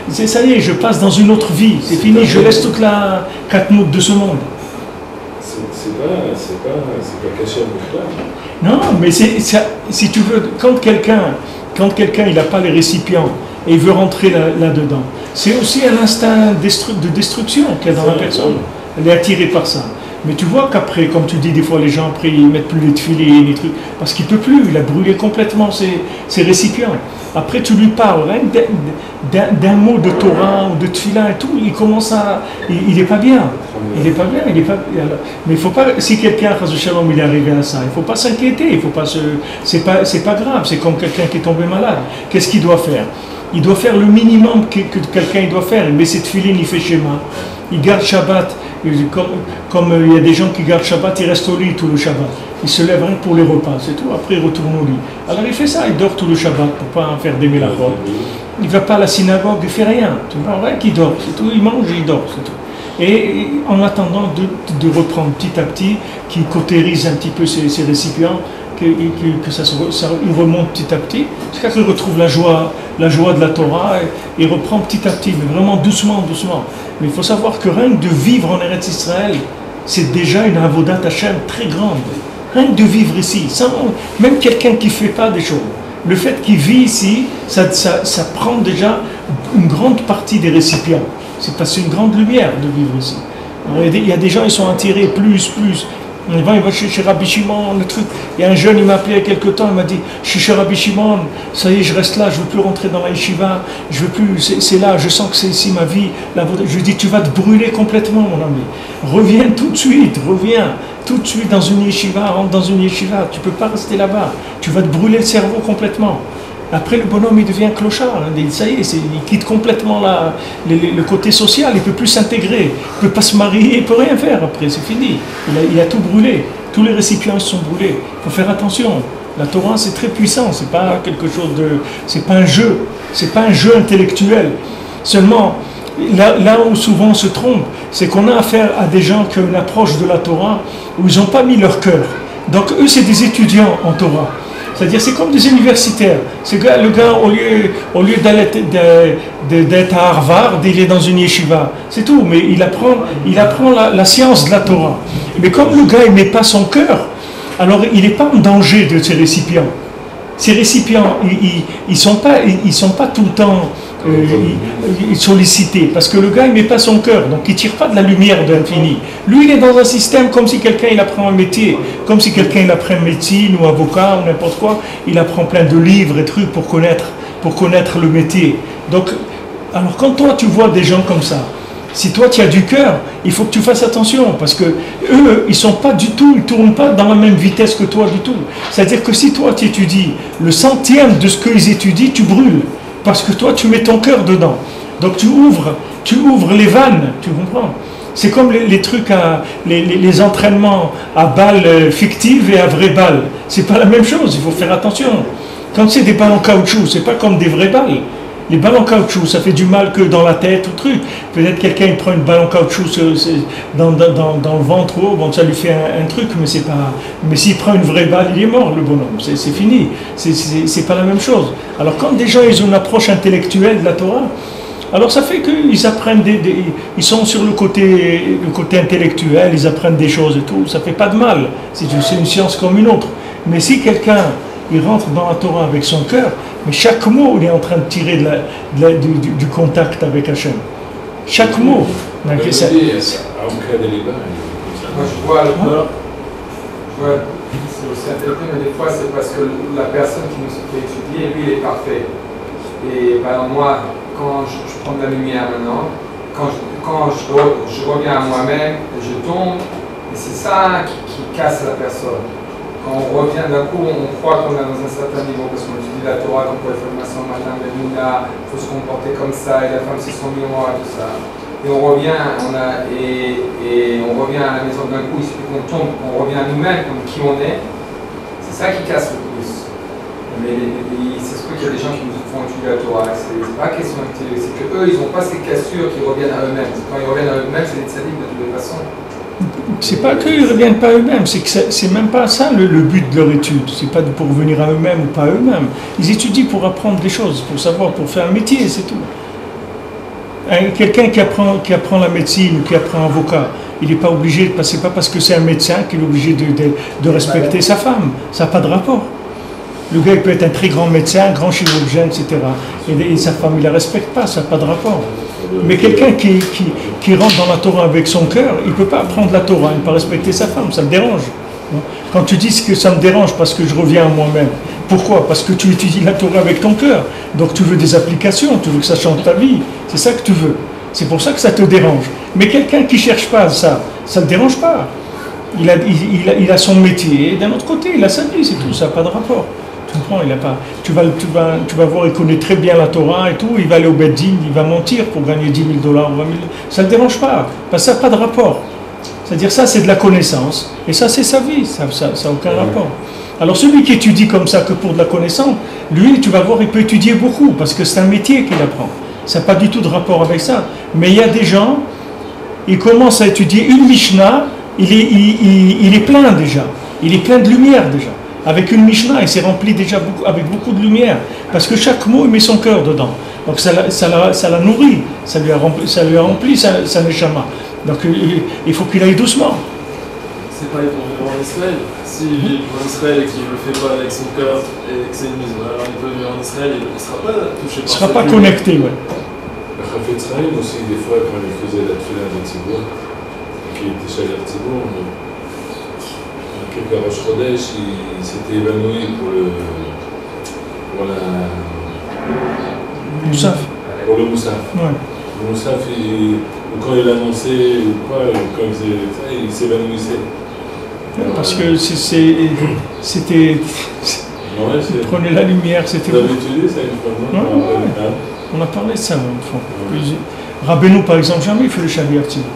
ça y est, je passe dans une autre vie, c'est fini, je laisse toute la katnout de ce monde. C'est pas caché à votre. Non, mais si tu veux, quand quelqu'un il n'a pas les récipients et il veut rentrer là-dedans, c'est aussi un instinct de destruction qu'il y a dans la personne. Elle est attirée par ça. Mais tu vois qu'après, comme tu dis, des fois les gens après ils mettent plus les tefilines, les trucs, parce qu'il peut plus, il a brûlé complètement ses récipients. Après tu lui parles d'un mot de Torah ou de tefilin et tout, il commence à, il n'est pas bien, il est pas bien, il est pas. Mais il faut pas, si quelqu'un, Shalom, il est arrivé à ça, il faut pas s'inquiéter, il faut pas c'est pas grave, c'est comme quelqu'un qui est tombé malade. Qu'est-ce qu'il doit faire? Il doit faire le minimum que quelqu'un doit faire. Il met ses tefilines, il fait schéma. Il garde Shabbat, comme il y a des gens qui gardent Shabbat, ils restent au lit tout le Shabbat. Ils se lèvent rien pour les repas, c'est tout. Après, ils retournent au lit. Alors il fait ça, il dort tout le Shabbat pour ne pas en faire des mélachot. Il ne va pas à la synagogue, il ne fait rien. Tu vois, rien qu'il dort, c'est tout. Il mange, il dort, c'est tout. Et en attendant de reprendre petit à petit, qu'il cautérise un petit peu ses récipients, que ça il remonte petit à petit, jusqu'à ce qu'il retrouve la joie de la Torah, et il reprend petit à petit, mais vraiment doucement. Mais il faut savoir que rien que de vivre en Eretz Israël, c'est déjà une avodat Hashem très grande. Rien que de vivre ici, même quelqu'un qui ne fait pas des choses, le fait qu'il vit ici, ça prend déjà une grande partie des récipients. C'est parce que c'est une grande lumière de vivre ici. Alors, il y a des gens, ils sont attirés plus. Il va chez Rabbi Shimon, le truc. Il y a un jeune, il m'a appelé il y a quelques temps, il m'a dit, je suis chez Rabbi Shimon, ça y est, je reste là, je ne veux plus rentrer dans la yeshiva, je veux plus, c'est là, je sens que c'est ici ma vie. Je lui dis, tu vas te brûler complètement, mon ami. Reviens tout de suite dans une yeshiva, rentre dans une yeshiva, tu ne peux pas rester là-bas, tu vas te brûler le cerveau complètement. Après, le bonhomme, il devient clochard. Ça y est, il quitte complètement le côté social, il ne peut plus s'intégrer, il ne peut pas se marier, il ne peut rien faire après, c'est fini. Il a tout brûlé, tous les récipients sont brûlés. Il faut faire attention. La Torah, c'est très puissant, c'est pas quelque chose de... C'est pas un jeu intellectuel. Seulement, là où souvent on se trompe, c'est qu'on a affaire à des gens qui ont une approche de la Torah où ils n'ont pas mis leur cœur. Donc eux, c'est des étudiants en Torah. C'est-à-dire, c'est comme des universitaires. Le gars, au lieu d'être à Harvard, il est dans une yeshiva. C'est tout, mais il apprend la science de la Torah. Mais comme le gars, il ne met pas son cœur, alors il n'est pas en danger de ses récipients. Ces récipients, ils ne sont pas tout le temps sollicités, parce que le gars, il ne met pas son cœur, donc il ne tire pas de la lumière de l'infini. Lui, il est dans un système comme si quelqu'un, il apprend un métier, comme si quelqu'un, il apprend médecine ou avocat ou n'importe quoi, il apprend plein de livres et trucs pour connaître le métier. Donc, alors quand toi, tu vois des gens comme ça, si toi tu as du cœur, il faut que tu fasses attention, parce que eux, ils sont pas du tout, ils tournent pas dans la même vitesse que toi du tout. C'est-à-dire que si toi tu étudies le centième de ce qu'ils étudient, tu brûles, parce que toi tu mets ton cœur dedans. Donc tu ouvres les vannes, tu comprends? C'est comme les trucs les entraînements à balles fictives et à vraies balles. C'est pas la même chose, il faut faire attention. Quand c'est des balles en caoutchouc, c'est pas comme des vraies balles. Les balles en caoutchouc, ça fait du mal que dans la tête ou truc. Peut-être quelqu'un il prend une balle en caoutchouc dans le ventre, bon, ça lui fait un truc, mais c'est pas. Mais s'il prend une vraie balle, il est mort, le bonhomme. C'est fini. C'est pas la même chose. Alors quand des gens ils ont une approche intellectuelle de la Torah, alors ça fait qu'ils apprennent ils sont sur le côté intellectuel, ils apprennent des choses et tout. Ça fait pas de mal. C'est une science comme une autre. Mais si quelqu'un il rentre dans la Torah avec son cœur, mais chaque mot, il est en train de tirer du contact avec Hachem. Chaque mot. Moi, je vois c'est aussi intellectuel, mais des fois, c'est parce que la personne qui nous fait étudier, lui, il est parfait. Et moi, quand je prends de la lumière maintenant, quand je reviens à moi-même, je tombe, et c'est ça qui casse la personne. Quand on revient d'un coup, on croit qu'on est dans un certain niveau, parce qu'on étudie la Torah, qu'on peut faire le matin, le Mouna, il faut se comporter comme ça, et la femme c'est son miroir, et tout ça. Et on revient, on revient à la maison d'un coup, il suffit qu'on tombe, on revient à nous-mêmes, comme qui on est. C'est ça qui casse le plus. Mais c'est ce qu'il y a des gens qui nous font étudier la Torah. C'est pas question d'intellectuel, c'est qu'eux, ils n'ont pas ces cassures qui reviennent à eux-mêmes. Quand ils reviennent à eux-mêmes, c'est des tzadikim de toutes les façons. C'est pas qu'ils ne reviennent pas eux-mêmes, c'est que c'est même pas ça le but de leur étude. C'est pas pour venir à eux-mêmes ou pas eux-mêmes. Ils étudient pour apprendre des choses, pour savoir, pour faire un métier, c'est tout. Quelqu'un qui apprend la médecine ou qui apprend avocat, il n'est pas obligé, c'est pas parce que c'est un médecin qu'il est obligé de respecter sa femme. Ça n'a pas de rapport. Le gars il peut être un très grand médecin, un grand chirurgien, etc. Et sa femme, il ne la respecte pas, ça n'a pas de rapport. Mais quelqu'un qui rentre dans la Torah avec son cœur, il ne peut pas apprendre la Torah, il ne peut pas respecter sa femme, ça me dérange. Quand tu dis que ça me dérange parce que je reviens à moi-même, pourquoi? Parce que tu étudies la Torah avec ton cœur, donc tu veux des applications, tu veux que ça change ta vie, c'est ça que tu veux. C'est pour ça que ça te dérange. Mais quelqu'un qui ne cherche pas ça ne le dérange pas. Il a son métier, et d'un autre côté, il a sa vie, c'est tout, ça n'a pas de rapport. Tu comprends, il a pas. Tu vas voir, il connaît très bien la Torah et tout, il va aller au Beddin, il va mentir pour gagner $10 000 ou 20 000. Ça ne le dérange pas, parce que ça n'a pas de rapport. C'est-à-dire ça, c'est de la connaissance, et ça, c'est sa vie, ça n'a aucun rapport. Alors celui qui étudie comme ça que pour de la connaissance, lui, tu vas voir, il peut étudier beaucoup, parce que c'est un métier qu'il apprend. Ça n'a pas du tout de rapport avec ça. Mais il y a des gens, ils commencent à étudier une Mishnah, il est plein déjà, il est plein de lumière déjà. Avec une Mishnah, il s'est rempli déjà avec beaucoup de lumière, parce que chaque mot, il met son cœur dedans. Donc ça la nourrit, ça lui a rempli sa neshama. Donc il faut qu'il aille doucement. C'est pareil pour vivre en Israël. S'il vit en Israël et qu'il ne le fait pas avec son cœur et que c'est une mise, alors il peut vivre en Israël, il ne sera pas touché par ça. Il ne sera pas connecté, ouais. Le Chafetz Chaim aussi, des fois, quand il faisait la tefila de Tzibour, qui était Shalir Tzibour, quelques Rosh Chodesh, il s'était évanoui pour la Moussaf. Pour le Moussaf. Ouais. Le Moussaf, quand il annonçait ou quoi, quand il faisait ça, il s'évanouissait. Parce que c'était. Il prenait la lumière, c'était. Vous avez étudié ça une fois, non? Ouais. On a parlé de ça une fois. Ouais. Rabbeinu, par exemple, jamais il fait le Shalir Tzibour.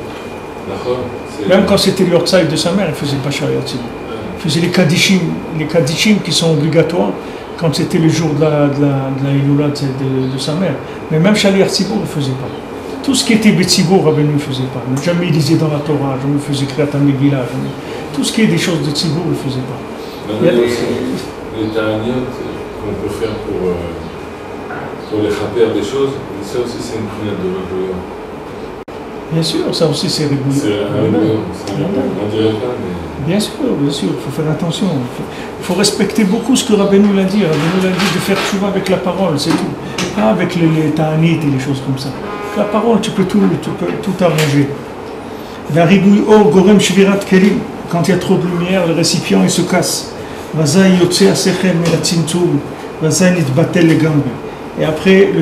D'accord. Même quand c'était le Yortzeit de sa mère, il ne faisait pas Shalir Tzibour. Il faisait les Kadishim qui sont obligatoires quand c'était le jour de la Iloula de sa mère. Mais même Shalir Tzibour, il ne faisait pas. Tout ce qui était Betzibour, Rabbeinu ne faisait pas. Jamais il disait dans la Torah, jamais il faisait Kriyat HaMegillah. Tout ce qui est des choses de Tzibour, il ne faisait pas. Il y a les ta'aniyot qu'on peut faire pour les chaper des choses, et ça aussi c'est une prière de Rabbeinu. Bien sûr, ça aussi c'est régulier. C'est on dirait pas, mais... Bien sûr, il faut faire attention. Il faut respecter beaucoup ce que Rabbeinu l'a dit. Rabbeinu l'a dit de faire tchouva avec la parole, c'est tout. Pas avec les ta'anit et les choses comme ça. Avec la parole, tu peux tout arranger. Varigouy or gorem shvirat kelim. Quand il y a trop de lumière, le récipient il se casse. Vazai yotse asechel melatzimtzum. Vazai nitbatel legambe. Et après, le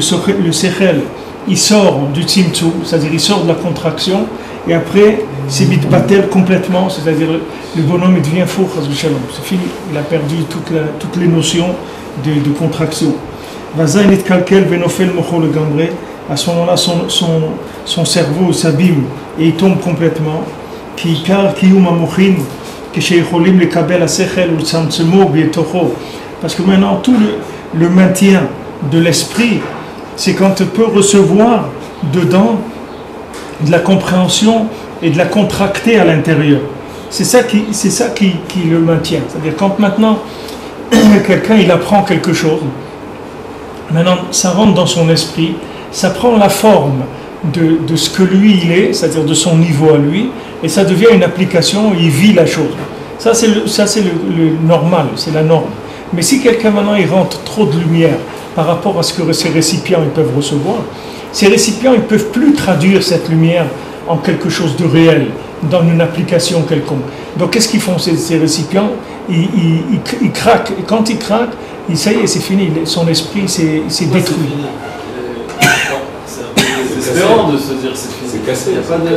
sechel, il sort du tzimtzum, c'est-à-dire il sort de la contraction, et après, c'est mitbatel complètement, c'est-à-dire le bonhomme il devient fou, c'est fini, il a perdu toutes les notions de contraction. Vazai nitkalkel venofel mocho legambre. À ce moment-là, son cerveau s'abîme et il tombe complètement. Parce que maintenant, tout le maintien de l'esprit, c'est quand on peut recevoir dedans de la compréhension et de la contracter à l'intérieur. C'est ça qui le maintient. C'est-à-dire quand maintenant, quelqu'un il apprend quelque chose, maintenant ça rentre dans son esprit, ça prend la forme de ce que lui il est, c'est-à-dire de son niveau à lui, et ça devient une application, il vit la chose. Ça c'est le normal, c'est la norme. Mais si quelqu'un maintenant il rentre trop de lumière par rapport à ce que ces récipients ils peuvent recevoir, ces récipients ils ne peuvent plus traduire cette lumière en quelque chose de réel, dans une application quelconque. Donc qu'est-ce qu'ils font ces récipients? Ils craquent, et quand ils craquent, ça y est, c'est fini, son esprit s'est détruit. C'est désespérant de se dire c'est fini. C'est cassé. Il n'y a pas de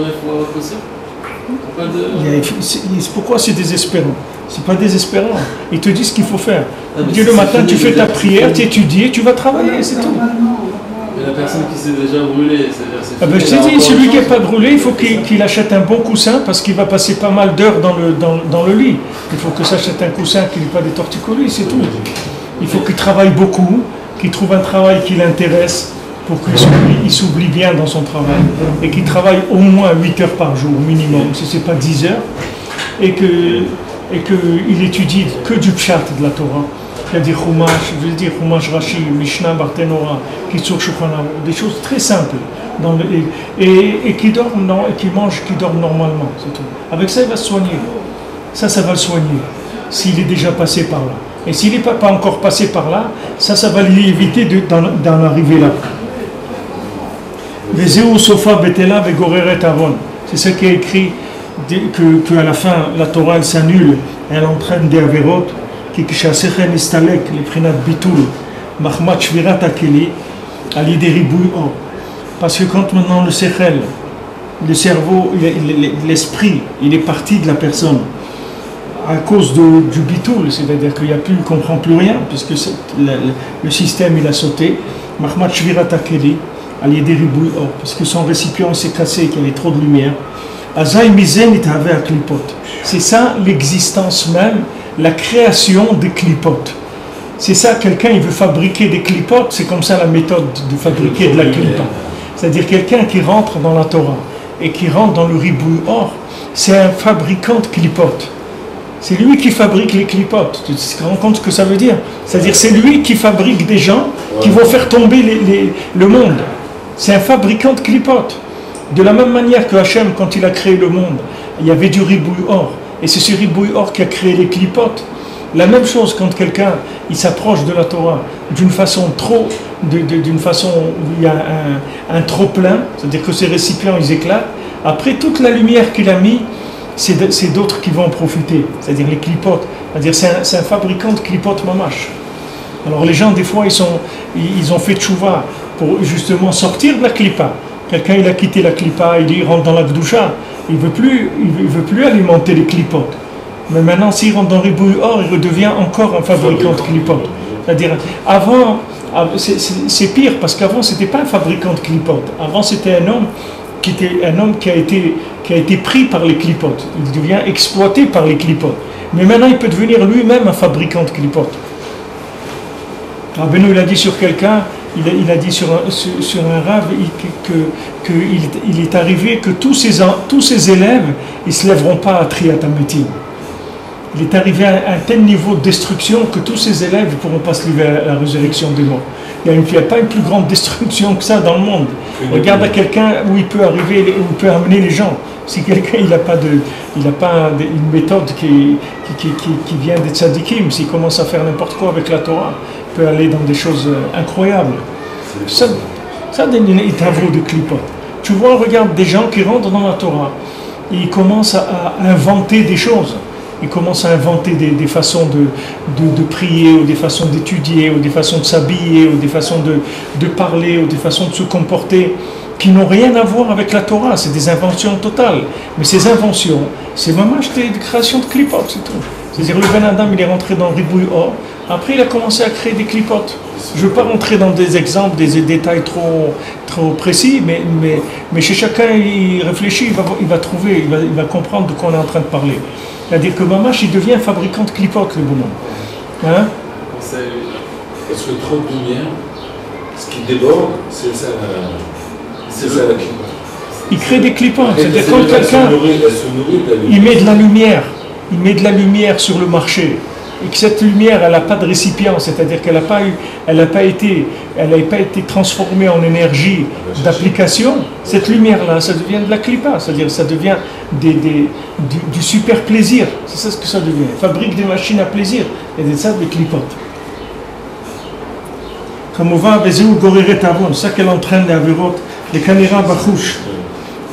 réforme possible. Pourquoi c'est désespérant? C'est pas désespérant. Ils te disent ce qu'il faut faire. Le matin, tu fais ta prière, tu étudies, tu vas travailler, c'est tout. Mais la personne qui s'est déjà brûlée, c'est-à-dire je t'ai dit, celui qui n'est pas brûlé, il faut qu'il achète un bon coussin parce qu'il va passer pas mal d'heures dans le lit. Il faut que ça achète un coussin qui n'est pas des torticolis, c'est tout. Il faut qu'il travaille beaucoup, qu'il trouve un travail qui l'intéresse pour qu'il s'oublie bien dans son travail et qu'il travaille au moins 8 heures par jour minimum, si ce n'est pas 10 heures, et qu'il étudie que du pshat de la Torah, c'est-à-dire Chumash, je veux dire Chumash Rashi, Mishnah, Barthénora, Kitzur Shulchan Aruch, des choses très simples, et qui dorment, qui mange, qui dorment normalement, c'est tout. Avec ça, il va se soigner. Ça va le soigner, s'il est déjà passé par là. Et s'il n'est pas encore passé par là, ça va lui éviter d'en arriver là. C'est ce qui est écrit, qu'à la fin, la Torah, elle s'annule, elle entraîne des avérotes, les prinat bitul, mahmat shvirat akeli, ali des ribouilles or. Parce que quand maintenant le sechel, le cerveau, l'esprit, il est parti de la personne, à cause du bitoul, c'est-à-dire qu'il n'y a plus, il ne comprend plus rien, puisque le système il a sauté, mahmat shvirat akeli, ali des ribouilles or, parce que son récipient s'est cassé, qu'il y avait trop de lumière. C'est ça l'existence même, la création des clipotes. C'est ça, quelqu'un il veut fabriquer des clipotes, c'est comme ça la méthode de fabriquer de la clipote. C'est-à-dire quelqu'un qui rentre dans la Torah et qui rentre dans le ribouille or, c'est un fabricant de clipotes. C'est lui qui fabrique les clipotes. Tu te rends compte ce que ça veut dire? C'est-à-dire c'est lui qui fabrique des gens qui vont faire tomber le monde. C'est un fabricant de clipotes. De la même manière que Hachem, quand il a créé le monde, il y avait du ribouille or, et c'est ce ribouille or qui a créé les clipotes. La même chose quand quelqu'un il s'approche de la Torah d'une façon d'une façon où il y a un trop plein, c'est-à-dire que ces récipients ils éclatent. Après toute la lumière qu'il a mis, c'est d'autres qui vont en profiter, c'est-à-dire les clipotes. C'est-à-dire c'est un fabricant de clipotes mamash. Alors les gens des fois ils ont fait tchouva pour justement sortir de la clipa. Quelqu'un il a quitté la clipa, il rentre dans la gdoucha, il veut plus alimenter les clipotes. Mais maintenant s'il rentre dans le ribouille or, il redevient encore un fabricant de clipotes. C'est-à-dire avant, c'est pire parce qu'avant c'était pas un fabricant de clipotes. Avant c'était un homme qui a été pris par les clipotes. Il devient exploité par les clipotes. Mais maintenant il peut devenir lui-même un fabricant de clipotes. Rabbeinu il a dit sur quelqu'un, il a dit sur un rave qu'il est arrivé que tous ses élèves ils ne se lèveront pas à Triyat HaMetim. Il est arrivé à un tel niveau de destruction que tous ses élèves ne pourront pas se lever à la résurrection des morts. Il n'y a pas une plus grande destruction que ça dans le monde. Regarde à quelqu'un où il peut arriver, où il peut amener les gens. Si quelqu'un il n'a pas une méthode qui vient des tzadikim, s'il commence à faire n'importe quoi avec la Torah, il peut aller dans des choses incroyables. Ça donne un travaux de clipot. Tu vois, regarde des gens qui rentrent dans la Torah, et ils commencent à inventer des choses. Ils commencent à inventer des façons de prier, ou des façons d'étudier, ou des façons de s'habiller, ou des façons de parler, ou des façons de se comporter, qui n'ont rien à voir avec la Torah. C'est des inventions totales. Mais ces inventions, c'est vraiment des créations de clipotes, c'est tout. C'est-à-dire le Ben Adam, il est rentré dans le ribouille or, après il a commencé à créer des clipotes. Je ne veux pas rentrer dans des exemples, des détails trop précis, mais chez chacun, il réfléchit, il va trouver, il va comprendre de quoi on est en train de parler. C'est-à-dire que Mamash, il devient fabricant de clipotes, le bonhomme. Hein? Parce que trop de lumière, ce qui déborde, c'est ça la clipote. Il crée des clipotes. C'est-à-dire quand quelqu'un, il met de la lumière sur le marché, et que cette lumière, elle n'a pas de récipient, c'est-à-dire qu'elle n'a pas été transformée en énergie d'application, cette lumière-là, ça devient de la clipa, c'est-à-dire ça devient du super plaisir, c'est ça ce que ça devient. Fabrique des machines à plaisir, et des ça des clipotes. Comme on va, c'est ça qu'elle entraîne les avérotes, les kanira bachouch.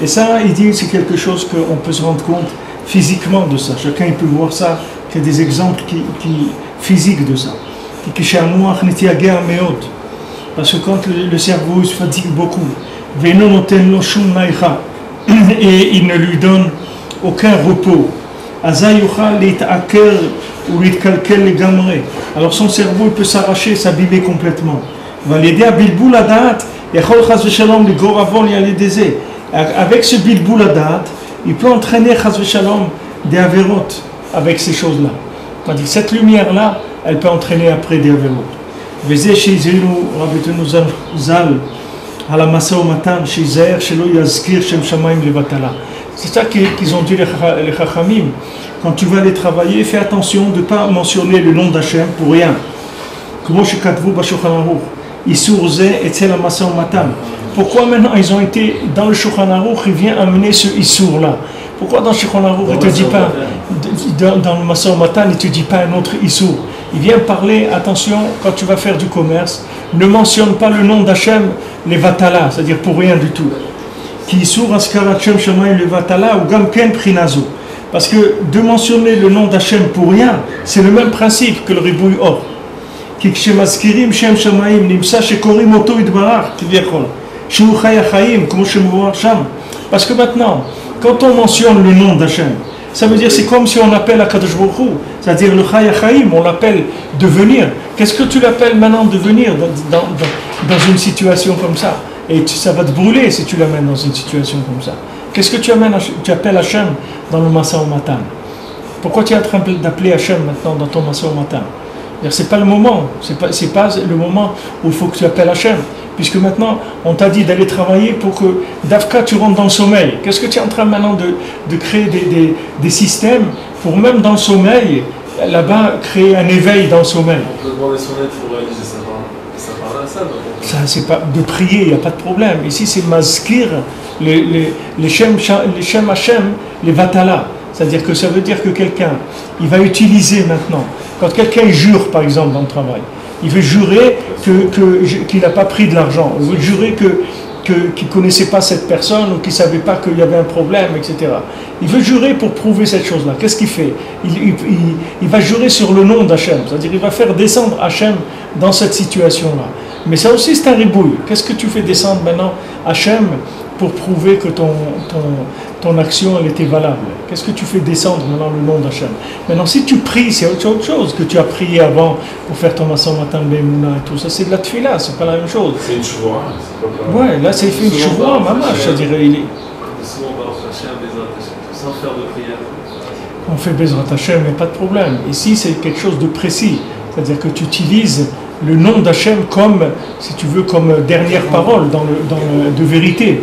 Et ça, il dit, c'est quelque chose qu'on peut se rendre compte physiquement de ça. Chacun il peut voir ça. Il y a des exemples physiques de ça. Parce que quand le cerveau se fatigue beaucoup, et il ne lui donne aucun repos, alors son cerveau il peut s'arracher, s'abîmer complètement. Avec ce bilbouladat, il peut entraîner des avérotes avec ces choses-là. C'est-à-dire cette lumière-là, elle peut entraîner après des avérotes. à la Masa au Matan, chez Zer, chez Lo Yazkir, chez Shamaim Levatala. C'est ça qu'ils ont dit les Chachamim. Quand tu vas aller travailler, fais attention de ne pas mentionner le nom d'Hachem pour rien. Comment chez Katvu Bashulchan Aruch, Isur Ze et la Masa au Matan. Pourquoi maintenant ils ont été dans le Shulchan Aruch, il vient amener ce Isur là? Pourquoi dans le Shulchan Aruch il ne te dit pas, dans le Masa au Matan, il ne te dit pas un autre Isur? Il vient parler, attention, quand tu vas faire du commerce, ne mentionne pas le nom d'Hachem, les Vatala, c'est-à-dire pour rien du tout. Qui Isur Askarat Shem Shamayim le Vatala ou Gamken Prinazo. Parce que de mentionner le nom d'Hachem pour rien, c'est le même principe que le ribouille or. Qui Kshemaskirim Shem Shamayim Nimsa Shekorim Oto Idbarach Tiviachol. Shu Chaya Chaim, comme Shemuar Sham. Parce que maintenant, quand on mentionne le nom d'Hachem, ça veut dire c'est comme si on appelle Akadosh Baruch Hu, c'est-à-dire le Chaya Chaim, on l'appelle devenir. Qu'est-ce que tu l'appelles maintenant devenir dans une situation comme ça? Et ça va te brûler si tu l'amènes dans une situation comme ça. Qu'est-ce que tu appelles Hachem dans le Masa au Matan? Pourquoi tu es en train d'appeler Hachem maintenant dans ton Masa au Matan? C'est pas le moment, c'est pas le moment où il faut que tu appelles Hachem. Puisque maintenant, on t'a dit d'aller travailler pour que d'Afka tu rentres dans le sommeil. Qu'est-ce que tu es en train maintenant de créer des systèmes pour même dans le sommeil, là-bas, créer un éveil dans le sommeil? On peut demander son aide pour réaliser ça par là, ça, c'est pas de prier, il n'y a pas de problème. Ici, c'est Mazkir, les Shem Hashem, les Vatala. C'est-à-dire que ça veut dire que quelqu'un, il va utiliser maintenant, quand quelqu'un jure par exemple dans le travail, il veut jurer qu'il n'a pas pris de l'argent, il veut jurer qu'il ne connaissait pas cette personne ou qu'il ne savait pas qu'il y avait un problème, etc. Il veut jurer pour prouver cette chose-là. Qu'est-ce qu'il fait? Il va jurer sur le nom d'Hachem, c'est-à-dire il va faire descendre Hachem dans cette situation-là. Mais ça aussi c'est un ribouille. Qu'est-ce que tu fais descendre maintenant Hachem pour prouver que ton action elle était valable? Qu'est-ce que tu fais descendre maintenant le nom d'Hachem? Maintenant si tu pries, c'est autre chose que tu as prié avant pour faire ton matin Bemouna et tout ça, c'est de la tefila, c'est pas la même chose. C'est une choua, c'est pas ouais, là c'est fait une choua, maman, je dirais. Souvent on va chercher un Bezrat Hashem, sans faire de prière. On fait Bezrat Hashem, mais pas de problème. Ici c'est quelque chose de précis, c'est-à-dire que tu utilises le nom d'Hachem comme, si tu veux, comme dernière parole de vérité.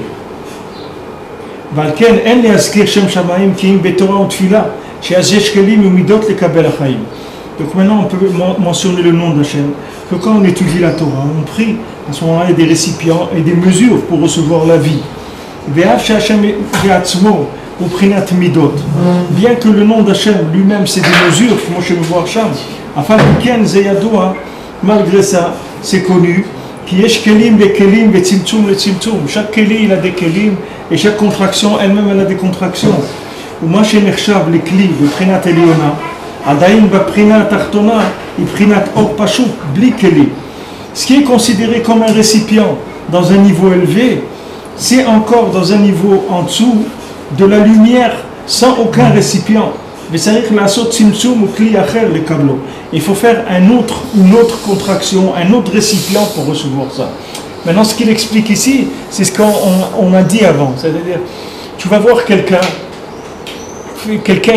Donc maintenant on peut mentionner le nom d'Hachem, que quand on étudie la Torah, on prie, à ce moment-là il y a des récipients et des mesures pour recevoir la vie. Bien que le nom d'Hachem lui-même c'est des mesures, moi je vais voir Sham, afin que malgré ça, c'est connu qu'il y a kelim les kelim, les tzimtzum les tzimtzum. Chaque keli il a des kelim et chaque contraction elle-même elle a des contractions. Ou ma shenerchav les kli de prinat eliona, adayin ba prinat tachtona, et prinat or pashut bli keli. Ce qui est considéré comme un récipient dans un niveau élevé, c'est encore dans un niveau en dessous de la lumière sans aucun récipient. Il faut faire une autre contraction, un autre récipient pour recevoir ça. Maintenant, ce qu'il explique ici, c'est ce qu'on a dit avant. C'est-à-dire, tu vas voir quelqu'un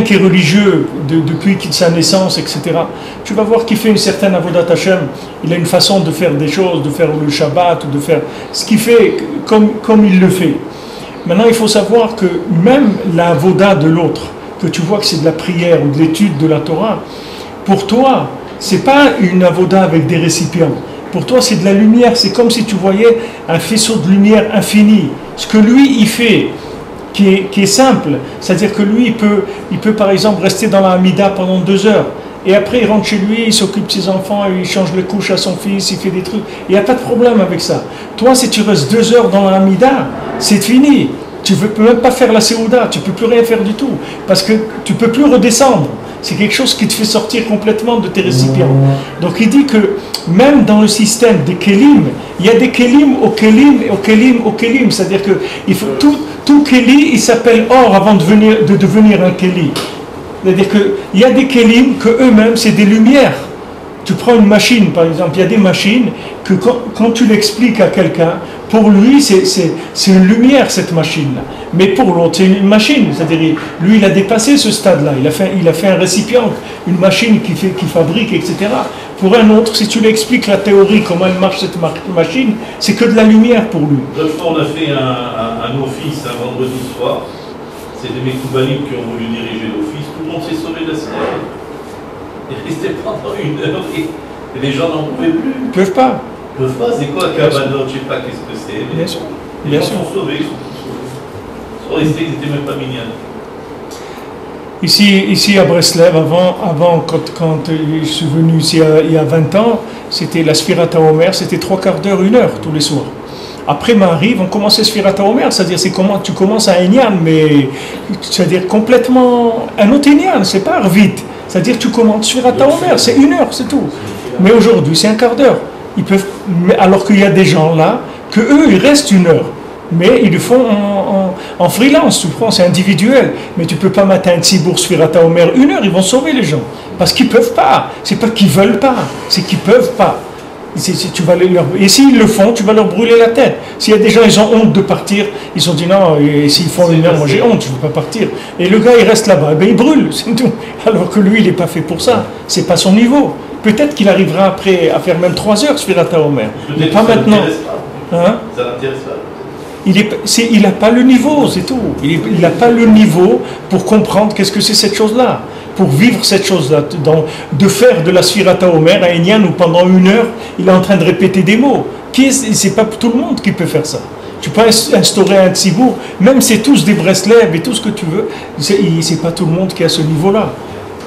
qui est religieux depuis sa naissance, etc. Tu vas voir qu'il fait une certaine avodat Hashem. Il a une façon de faire des choses, de faire le Shabbat, de faire ce qu'il fait comme il le fait. Maintenant, il faut savoir que même la avodat de l'autre, que tu vois que c'est de la prière ou de l'étude de la Torah, pour toi, c'est pas une avoda avec des récipients. Pour toi, c'est de la lumière. C'est comme si tu voyais un faisceau de lumière infini. Ce que lui, il fait, qui est simple, c'est-à-dire que lui, il peut par exemple rester dans la Hamida pendant 2 heures. Et après, il rentre chez lui, il s'occupe de ses enfants, il change les couches à son fils, il fait des trucs. Il n'y a pas de problème avec ça. Toi, si tu restes 2 heures dans la Hamida, c'est fini. Tu ne peux même pas faire la Séouda, tu ne peux plus rien faire du tout, parce que tu ne peux plus redescendre. C'est quelque chose qui te fait sortir complètement de tes récipients. Donc il dit que même dans le système des Kélim, il y a des Kélim au Kélim et au Kélim au Kélim. C'est-à-dire que il faut, tout Kéli, il s'appelle or avant de devenir un Kéli. C'est-à-dire qu'il y a des Kélim que eux-mêmes, c'est des lumières. Tu prends une machine, par exemple, il y a des machines que quand tu l'expliques à quelqu'un, pour lui, c'est une lumière, cette machine-là. Mais pour l'autre, c'est une machine. C'est-à-dire, lui, il a dépassé ce stade-là. Il a fait un récipient, une machine qui fabrique, etc. Pour un autre, si tu lui expliques la théorie, comment elle marche cette machine, c'est que de la lumière pour lui. L'autre fois, on a fait un office un vendredi soir. C'est des mécoubaniques qui ont voulu diriger l'office. Tout le monde s'est sauvé de la cigarette. Ils restaient pendant 1 heure et les gens n'en pouvaient plus. Ils ne peuvent pas. Ils ne peuvent pas. C'est quoi Cabanot? Je ne sais pas qu'est-ce que c'est. Bien sûr. Les gens sont sauvés. Ils sont restés, ils n'étaient même pas mignons. Ici à Breslev, avant quand je suis venu ici il y a 20 ans, c'était la Sfirat HaOmer, c'était 3/4 d'heure, 1 heure tous les soirs. Après Maariv, on commençait Sfirat HaOmer, c'est-à-dire tu commences à Enyan, mais c'est-à-dire complètement un autre Enyan, c'est pas vite. C'est-à-dire tu commences Sfirat HaOmer, c'est 1 heure, c'est tout. Mais aujourd'hui, c'est 1/4 d'heure. Ils peuvent, alors qu'il y a des gens là, que eux, ils restent 1 heure. Mais ils le font en freelance, tu prends, c'est individuel. Mais tu ne peux pas mettre un Tzibour Sfirat HaOmer 1 heure, ils vont sauver les gens. Parce qu'ils ne peuvent pas. C'est pas qu'ils ne veulent pas, c'est qu'ils ne peuvent pas. Et s'ils le font, tu vas leur brûler la tête. S'il y a des gens, ils ont honte de partir, ils ont dit non, et s'ils font 1 heure, moi j'ai honte, je ne veux pas partir. Et le gars, il reste là-bas, et bien il brûle, c'est tout. Alors que lui, il n'est pas fait pour ça. C'est pas son niveau. Peut-être qu'il arrivera après à faire même 3 heures Sfirat HaOmer. Mais pas maintenant. Hein? Ça n'intéresse pas. Il n'a pas le niveau, c'est tout. Il n'a pas le niveau pour comprendre qu'est-ce que c'est cette chose-là. Pour vivre cette chose-là. De faire de la Sfirat HaOmer à Enyan où pendant 1 heure, il est en train de répéter des mots. C'est pas tout le monde qui peut faire ça. Tu peux instaurer un tzibour, même c'est tous des Breslev et tout ce que tu veux, c'est pas tout le monde qui a ce niveau-là.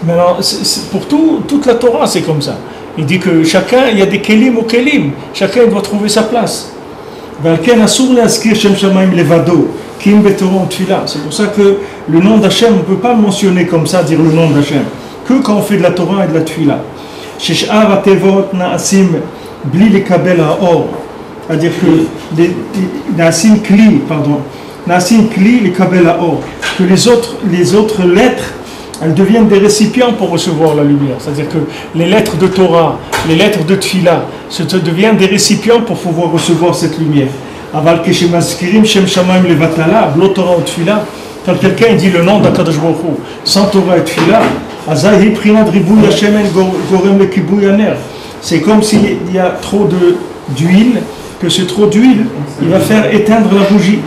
Maintenant, pour toute la Torah, c'est comme ça. Il dit que chacun, il y a des kelim ou kelim. Chacun doit trouver sa place. C'est pour ça que le nom d'Hachem, on ne peut pas le mentionner comme ça, dire le nom d'Hachem, que quand on fait de la Torah et de la Tfila. C'est-à-dire que Na'asim Kli, que les autres lettres, elles deviennent des récipients pour recevoir la lumière. C'est-à-dire que les lettres de Torah, les lettres de Tfila, deviennent des récipients pour pouvoir recevoir cette lumière. Quand quelqu'un dit le nom d'Akadosh Baruch Hu sans Torah et Tfila, c'est comme s'il y a trop d'huile, que ce trop d'huile, il va faire éteindre la bougie.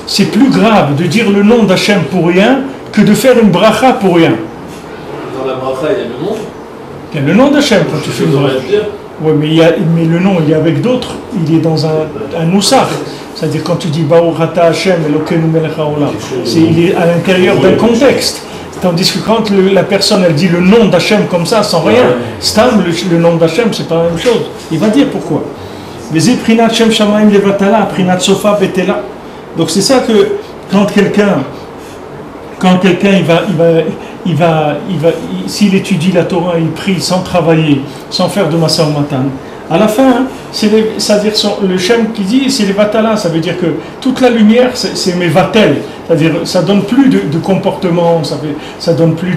C'est plus grave de dire le nom d'Hachem pour rien que de faire une bracha pour rien. Dans la bracha, il y a le nom. Il y a le nom d'Hachem quand tu fais une bracha. Oui, mais le nom, il est avec d'autres, il est dans un nusach. C'est-à-dire quand tu dis Baruch Ata Hashem Elokeinu melech haolam, il est à l'intérieur d'un contexte. Tandis que quand la personne elle dit le nom d'Hachem comme ça, sans rien, Stam, le nom d'Hachem, c'est pas la même chose. Il va dire pourquoi. Donc c'est ça que quand quelqu'un s'il étudie la Torah, il prie sans travailler, sans faire de Masa Matan, à la fin, c'est-à-dire le Shem qui dit, c'est les Vatala, ça veut dire que toute la lumière, c'est mes Vatel, c'est-à-dire ça donne plus de comportement, ça donne plus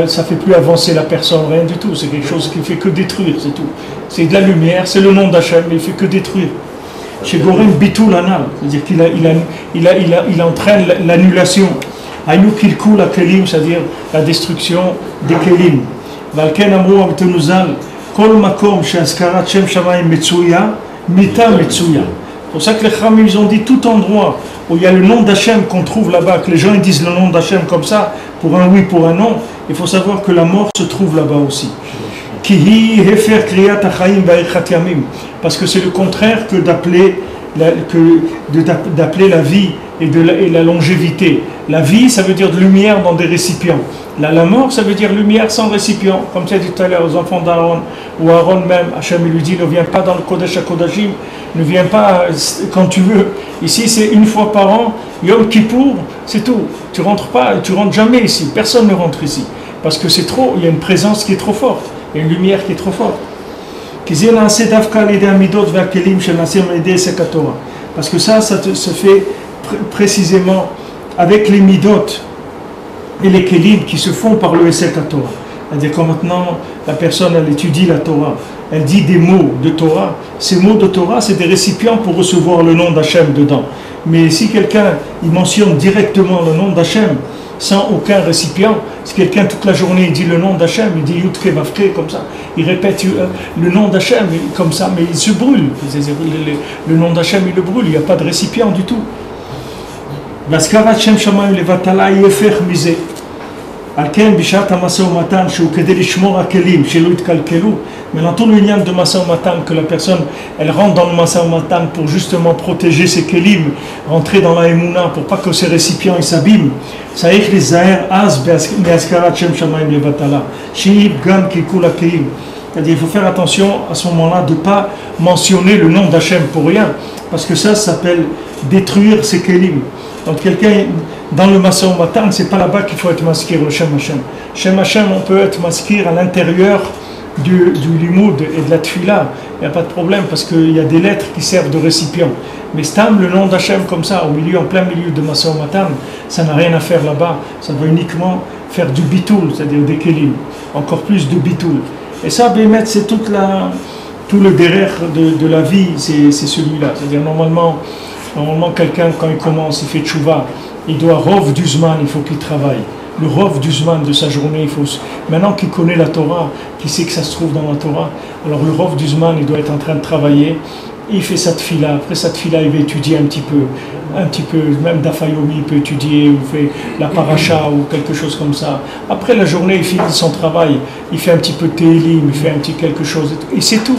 ça fait plus avancer la personne, rien du tout, c'est quelque chose qui fait que détruire, c'est tout. C'est de la lumière, c'est le nom d'Hachem, mais il fait que détruire. Chez Gorem Bitul Anal, c'est-à-dire qu'il entraîne l'annulation. Aïnou Kilkou la Kelim, c'est-à-dire la destruction des Kelim. Valken Amrou Abtenuzal, Kol Makom Sheaskarat Shem Shamayim Metsuya, Mita Metsuya. C'est pour ça que les Khamim, ils ont dit tout endroit où il y a le nom d'Hachem qu'on trouve là-bas, que les gens ils disent le nom d'Hachem comme ça, pour un oui, pour un non, il faut savoir que la mort se trouve là-bas aussi. Kihi Hefer Kriyat Achaim Ba'ichat Yamim. Parce que c'est le contraire que d'appeler la vie et la longévité. La vie, ça veut dire de lumière dans des récipients. La mort, ça veut dire lumière sans récipient. Comme tu as dit tout à l'heure aux enfants d'Aaron, ou Aaron même, Hachem lui dit, ne viens pas dans le Kodesh HaKodashim, ne viens pas quand tu veux. Ici, c'est 1 fois par an, Yom Kippour, c'est tout. Tu rentres pas, tu rentres jamais ici. Personne ne rentre ici. Parce que c'est trop, il y a une présence qui est trop forte. Il y a une lumière qui est trop forte. Parce que ça se fait précisément avec les midot et les kelim qui se font par le Esek HaTorah. C'est-à-dire que maintenant, la personne, elle étudie la Torah, elle dit des mots de Torah. Ces mots de Torah, c'est des récipients pour recevoir le nom d'Hachem dedans. Mais si quelqu'un, il mentionne directement le nom d'Hachem, sans aucun récipient, si quelqu'un toute la journée il dit le nom d'Hachem, il dit Yudke Vavke comme ça, il répète le nom d'Hachem comme ça, mais il se brûle. Le nom d'Hachem, il le brûle, il n'y a pas de récipient du tout. והזכרת שם שמיים לבטלה היא הפך מזה. על כן בשעת המשא ומתן שהוא כדי לשמור הכלים שלא יתקלקלו, mais dans tout l'union de משא ומתן que la personne elle rentre dans le משא ומתן pour justement protéger ses kelim, rentrer dans la émouna pour pas que ses récipients ils s'abîment, צריך להיזהר אז בהזכרת שם שמיים לבטלה שהיא פגם קלקול הכלים. C'est-à-dire il faut faire attention à ce moment-là de ne pas mentionner le nom d'Hachem pour rien, parce que ça s'appelle détruire ses kelim. Donc quelqu'un, dans le Masé Matan, c'est pas là-bas qu'il faut être masqué le Shem Hashem. Shem Hashem, on peut être masqué à l'intérieur du limoud et de la tfila. Il n'y a pas de problème parce qu'il y a des lettres qui servent de récipient. Mais stam, le nom d'Hachem comme ça, au milieu, en plein milieu de Masé Matan, ça n'a rien à faire là-bas. Ça doit uniquement faire du bitoul, c'est-à-dire des kelim. Encore plus de bitoul. Et ça, Bémet, c'est tout le derrière de la vie, c'est celui-là. C'est-à-dire normalement, quelqu'un, quand il commence, il fait tchouva, il doit rov du zman, il faut qu'il travaille. Le rov du zman de sa journée, il faut. Maintenant qu'il connaît la Torah, qu'il sait que ça se trouve dans la Torah, alors le rov du zman, il doit être en train de travailler. Il fait sa tfila, après sa tfila, il va étudier un petit peu, même d'Afayomi, il peut étudier, ou fait la paracha, ou quelque chose comme ça. Après la journée, il finit son travail, il fait un petit peu de télim, il fait un petit quelque chose, et c'est tout.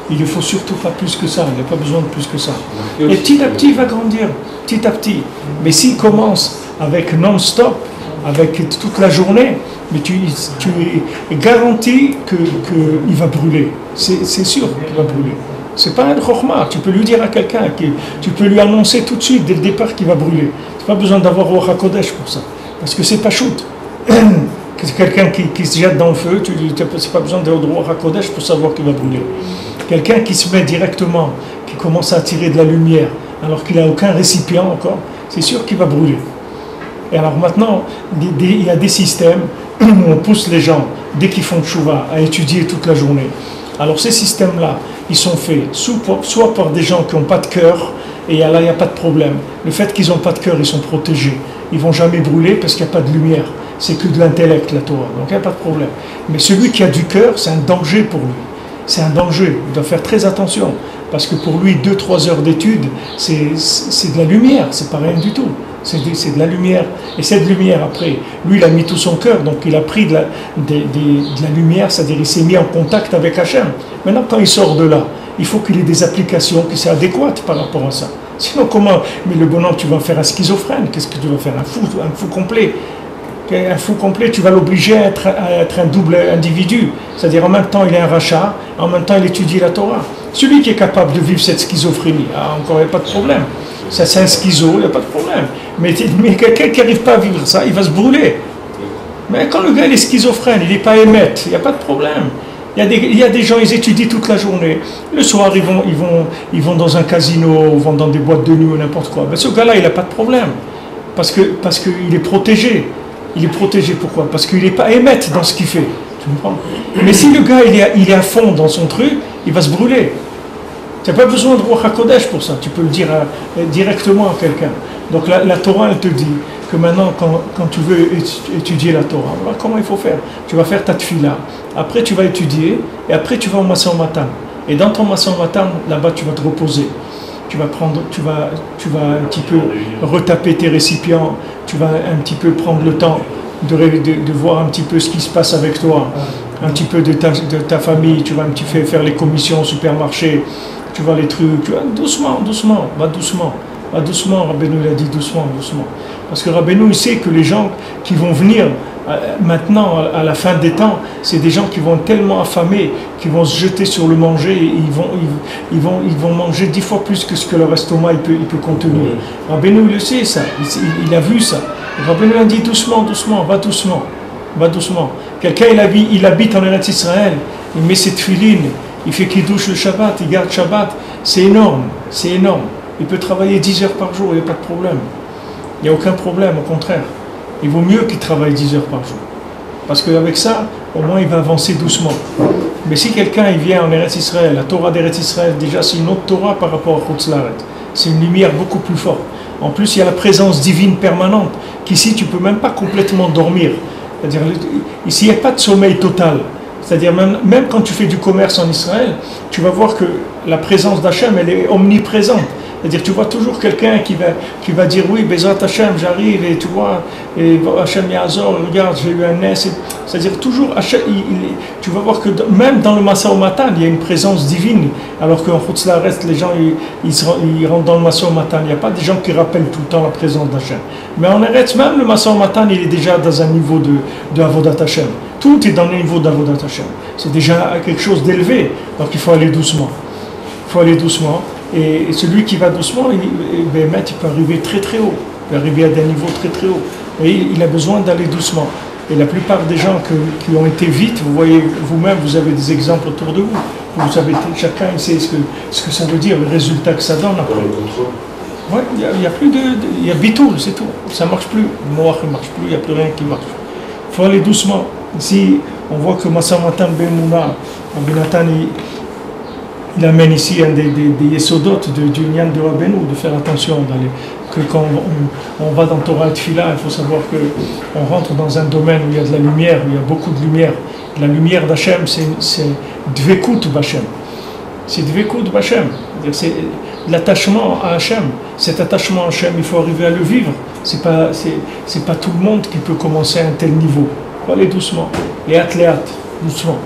Il ne faut surtout pas plus que ça, il n'y a pas besoin de plus que ça. Et petit à petit, il va grandir, petit à petit. Mais s'il commence avec non-stop, avec toute la journée, mais tu es garanti qu'il va brûler. C'est sûr qu'il va brûler. C'est pas un chokhma, tu peux lui dire à quelqu'un, tu peux lui annoncer tout de suite, dès le départ, qu'il va brûler. Tu n'as pas besoin d'avoir Ruach HaKodesh pour ça, parce que c'est pas shoot. C'est quelqu'un qui se jette dans le feu, tu n'as pas besoin d'avoir Ruach HaKodesh pour savoir qu'il va brûler. Quelqu'un qui se met directement, qui commence à attirer de la lumière, alors qu'il n'a aucun récipient encore, c'est sûr qu'il va brûler. Et alors maintenant, il y a des systèmes où on pousse les gens, dès qu'ils font tchouva, à étudier toute la journée. Alors ces systèmes-là, ils sont faits soit par des gens qui n'ont pas de cœur, et là il n'y a pas de problème. Le fait qu'ils n'ont pas de cœur, ils sont protégés. Ils ne vont jamais brûler parce qu'il n'y a pas de lumière. C'est que de l'intellect, la Torah. Donc il n'y a pas de problème. Mais celui qui a du cœur, c'est un danger pour lui. C'est un danger. Il doit faire très attention. Parce que pour lui, 2-3 heures d'études, c'est de la lumière. C'est pas rien du tout. C'est de la lumière. Et cette lumière, après, lui, il a mis tout son cœur. Donc il a pris de la lumière, c'est-à-dire il s'est mis en contact avec Hachem. Maintenant, quand il sort de là, il faut qu'il ait des applications qui soient adéquates par rapport à ça. Sinon, comment? Mais le bonhomme, tu vas faire un schizophrène. Qu'est-ce que tu vas faire? Un fou complet. Un fou complet, tu vas l'obliger à être un double individu. C'est-à-dire en même temps il est un rachat, en même temps il étudie la Torah. Celui qui est capable de vivre cette schizophrénie, encore il n'y a pas de problème. Ça c'est un schizo, il n'y a pas de problème. Mais quelqu'un qui n'arrive pas à vivre ça, il va se brûler. Mais quand le gars il est schizophrène, il n'est pas émette, il n'y a pas de problème. Il y a des gens, ils étudient toute la journée. Le soir, ils vont dans un casino, ils vont dans des boîtes de nuit ou n'importe quoi. Mais ce gars-là, il n'a pas de problème. Parce qu'il est protégé. Il est protégé, pourquoi? Parce qu'il n'est pas émette dans ce qu'il fait. Tu comprends? Mais si le gars il est à fond dans son truc, il va se brûler. Tu n'as pas besoin de Ruach HaKodesh pour ça. Tu peux le dire directement à quelqu'un. Donc la Torah, elle te dit que maintenant, quand tu veux étudier la Torah, voilà comment il faut faire. Tu vas faire ta tfila, après tu vas étudier, et après tu vas au Masé Matan. Et dans ton Masé Matan, là-bas, tu vas te reposer. Tu vas un petit peu retaper tes récipients, tu vas un petit peu prendre le temps de voir un petit peu ce qui se passe avec toi, un petit peu de ta famille, tu vas un petit peu faire les commissions au supermarché, tu vas les trucs, tu vas doucement, va doucement, Rabbeinu l'a dit doucement. Parce que Rabbeinu il sait que les gens qui vont venir maintenant à la fin des temps, c'est des gens qui vont être tellement affamés, qui vont se jeter sur le manger, et ils vont manger 10 fois plus que ce que leur estomac il peut contenir. Rabbeinu il le sait ça, il a vu ça. Rabbeinu a dit doucement, va doucement. Quelqu'un il habite en Eretz Israël, il met ses tefilines, il fait qu'il douche le Shabbat, il garde Shabbat, c'est énorme. Il peut travailler 10 heures par jour, il n'y a pas de problème. Il n'y a aucun problème, au contraire. Il vaut mieux qu'il travaille 10 heures par jour. Parce qu'avec ça, au moins il va avancer doucement. Mais si quelqu'un il vient en Eretz Israël, la Torah d'Eretz Israël, déjà c'est une autre Torah par rapport à Chutz La'aretz. C'est une lumière beaucoup plus forte. En plus, il y a la présence divine permanente, qu'ici tu ne peux même pas complètement dormir. C'est-à-dire, ici il n'y a pas de sommeil total. C'est-à-dire, même quand tu fais du commerce en Israël, tu vas voir que la présence d'Hachem, elle est omniprésente. C'est-à-dire, tu vois toujours quelqu'un qui va dire, oui, Bezrat Hachem, j'arrive, et tu vois, et Hachem Yazor, regarde, j'ai eu un nez. C'est-à-dire, toujours, Hachem, tu vas voir que même dans le Masa Matan, il y a une présence divine, alors qu'en Chutz La'aretz, les gens, ils rentrent dans le Masa Matan. Il n'y a pas des gens qui rappellent tout le temps la présence d'Hachem. Mais en Eretz, même le Masa Matan, il est déjà dans un niveau de Avodat Hachem. Tout est dans le niveau d'Avodat Hachem. C'est déjà quelque chose d'élevé, donc il faut aller doucement. Il faut aller doucement. Et celui qui va doucement, il peut arriver très très haut, il peut arriver à des niveaux très très hauts. Et il a besoin d'aller doucement. Et la plupart des gens qui ont été vite, vous voyez vous-même, vous avez des exemples autour de vous. Vous savez, chacun sait ce que ça veut dire, le résultat que ça donne après. Ouais, il y a plus il y a bitoul, c'est tout. Ça ne marche plus. Le moach ne marche plus, il n'y a plus rien qui marche. Il faut aller doucement. Ici, on voit que Masa Matan Ben Mouna, Rabbi Nathan, il amène ici un des yesodotes du Nyan de Rabbeinu, de faire attention que quand on va dans Torah et Tfila, il faut savoir qu'on rentre dans un domaine où il y a de la lumière, où il y a beaucoup de lumière. La lumière d'Hachem, c'est Dvekut B'Hachem. C'est Dvekut B'Hachem. C'est l'attachement à Hachem. Cet attachement à Hachem, il faut arriver à le vivre. C'est pas tout le monde qui peut commencer à un tel niveau. Il faut aller doucement. Et hâte, doucement.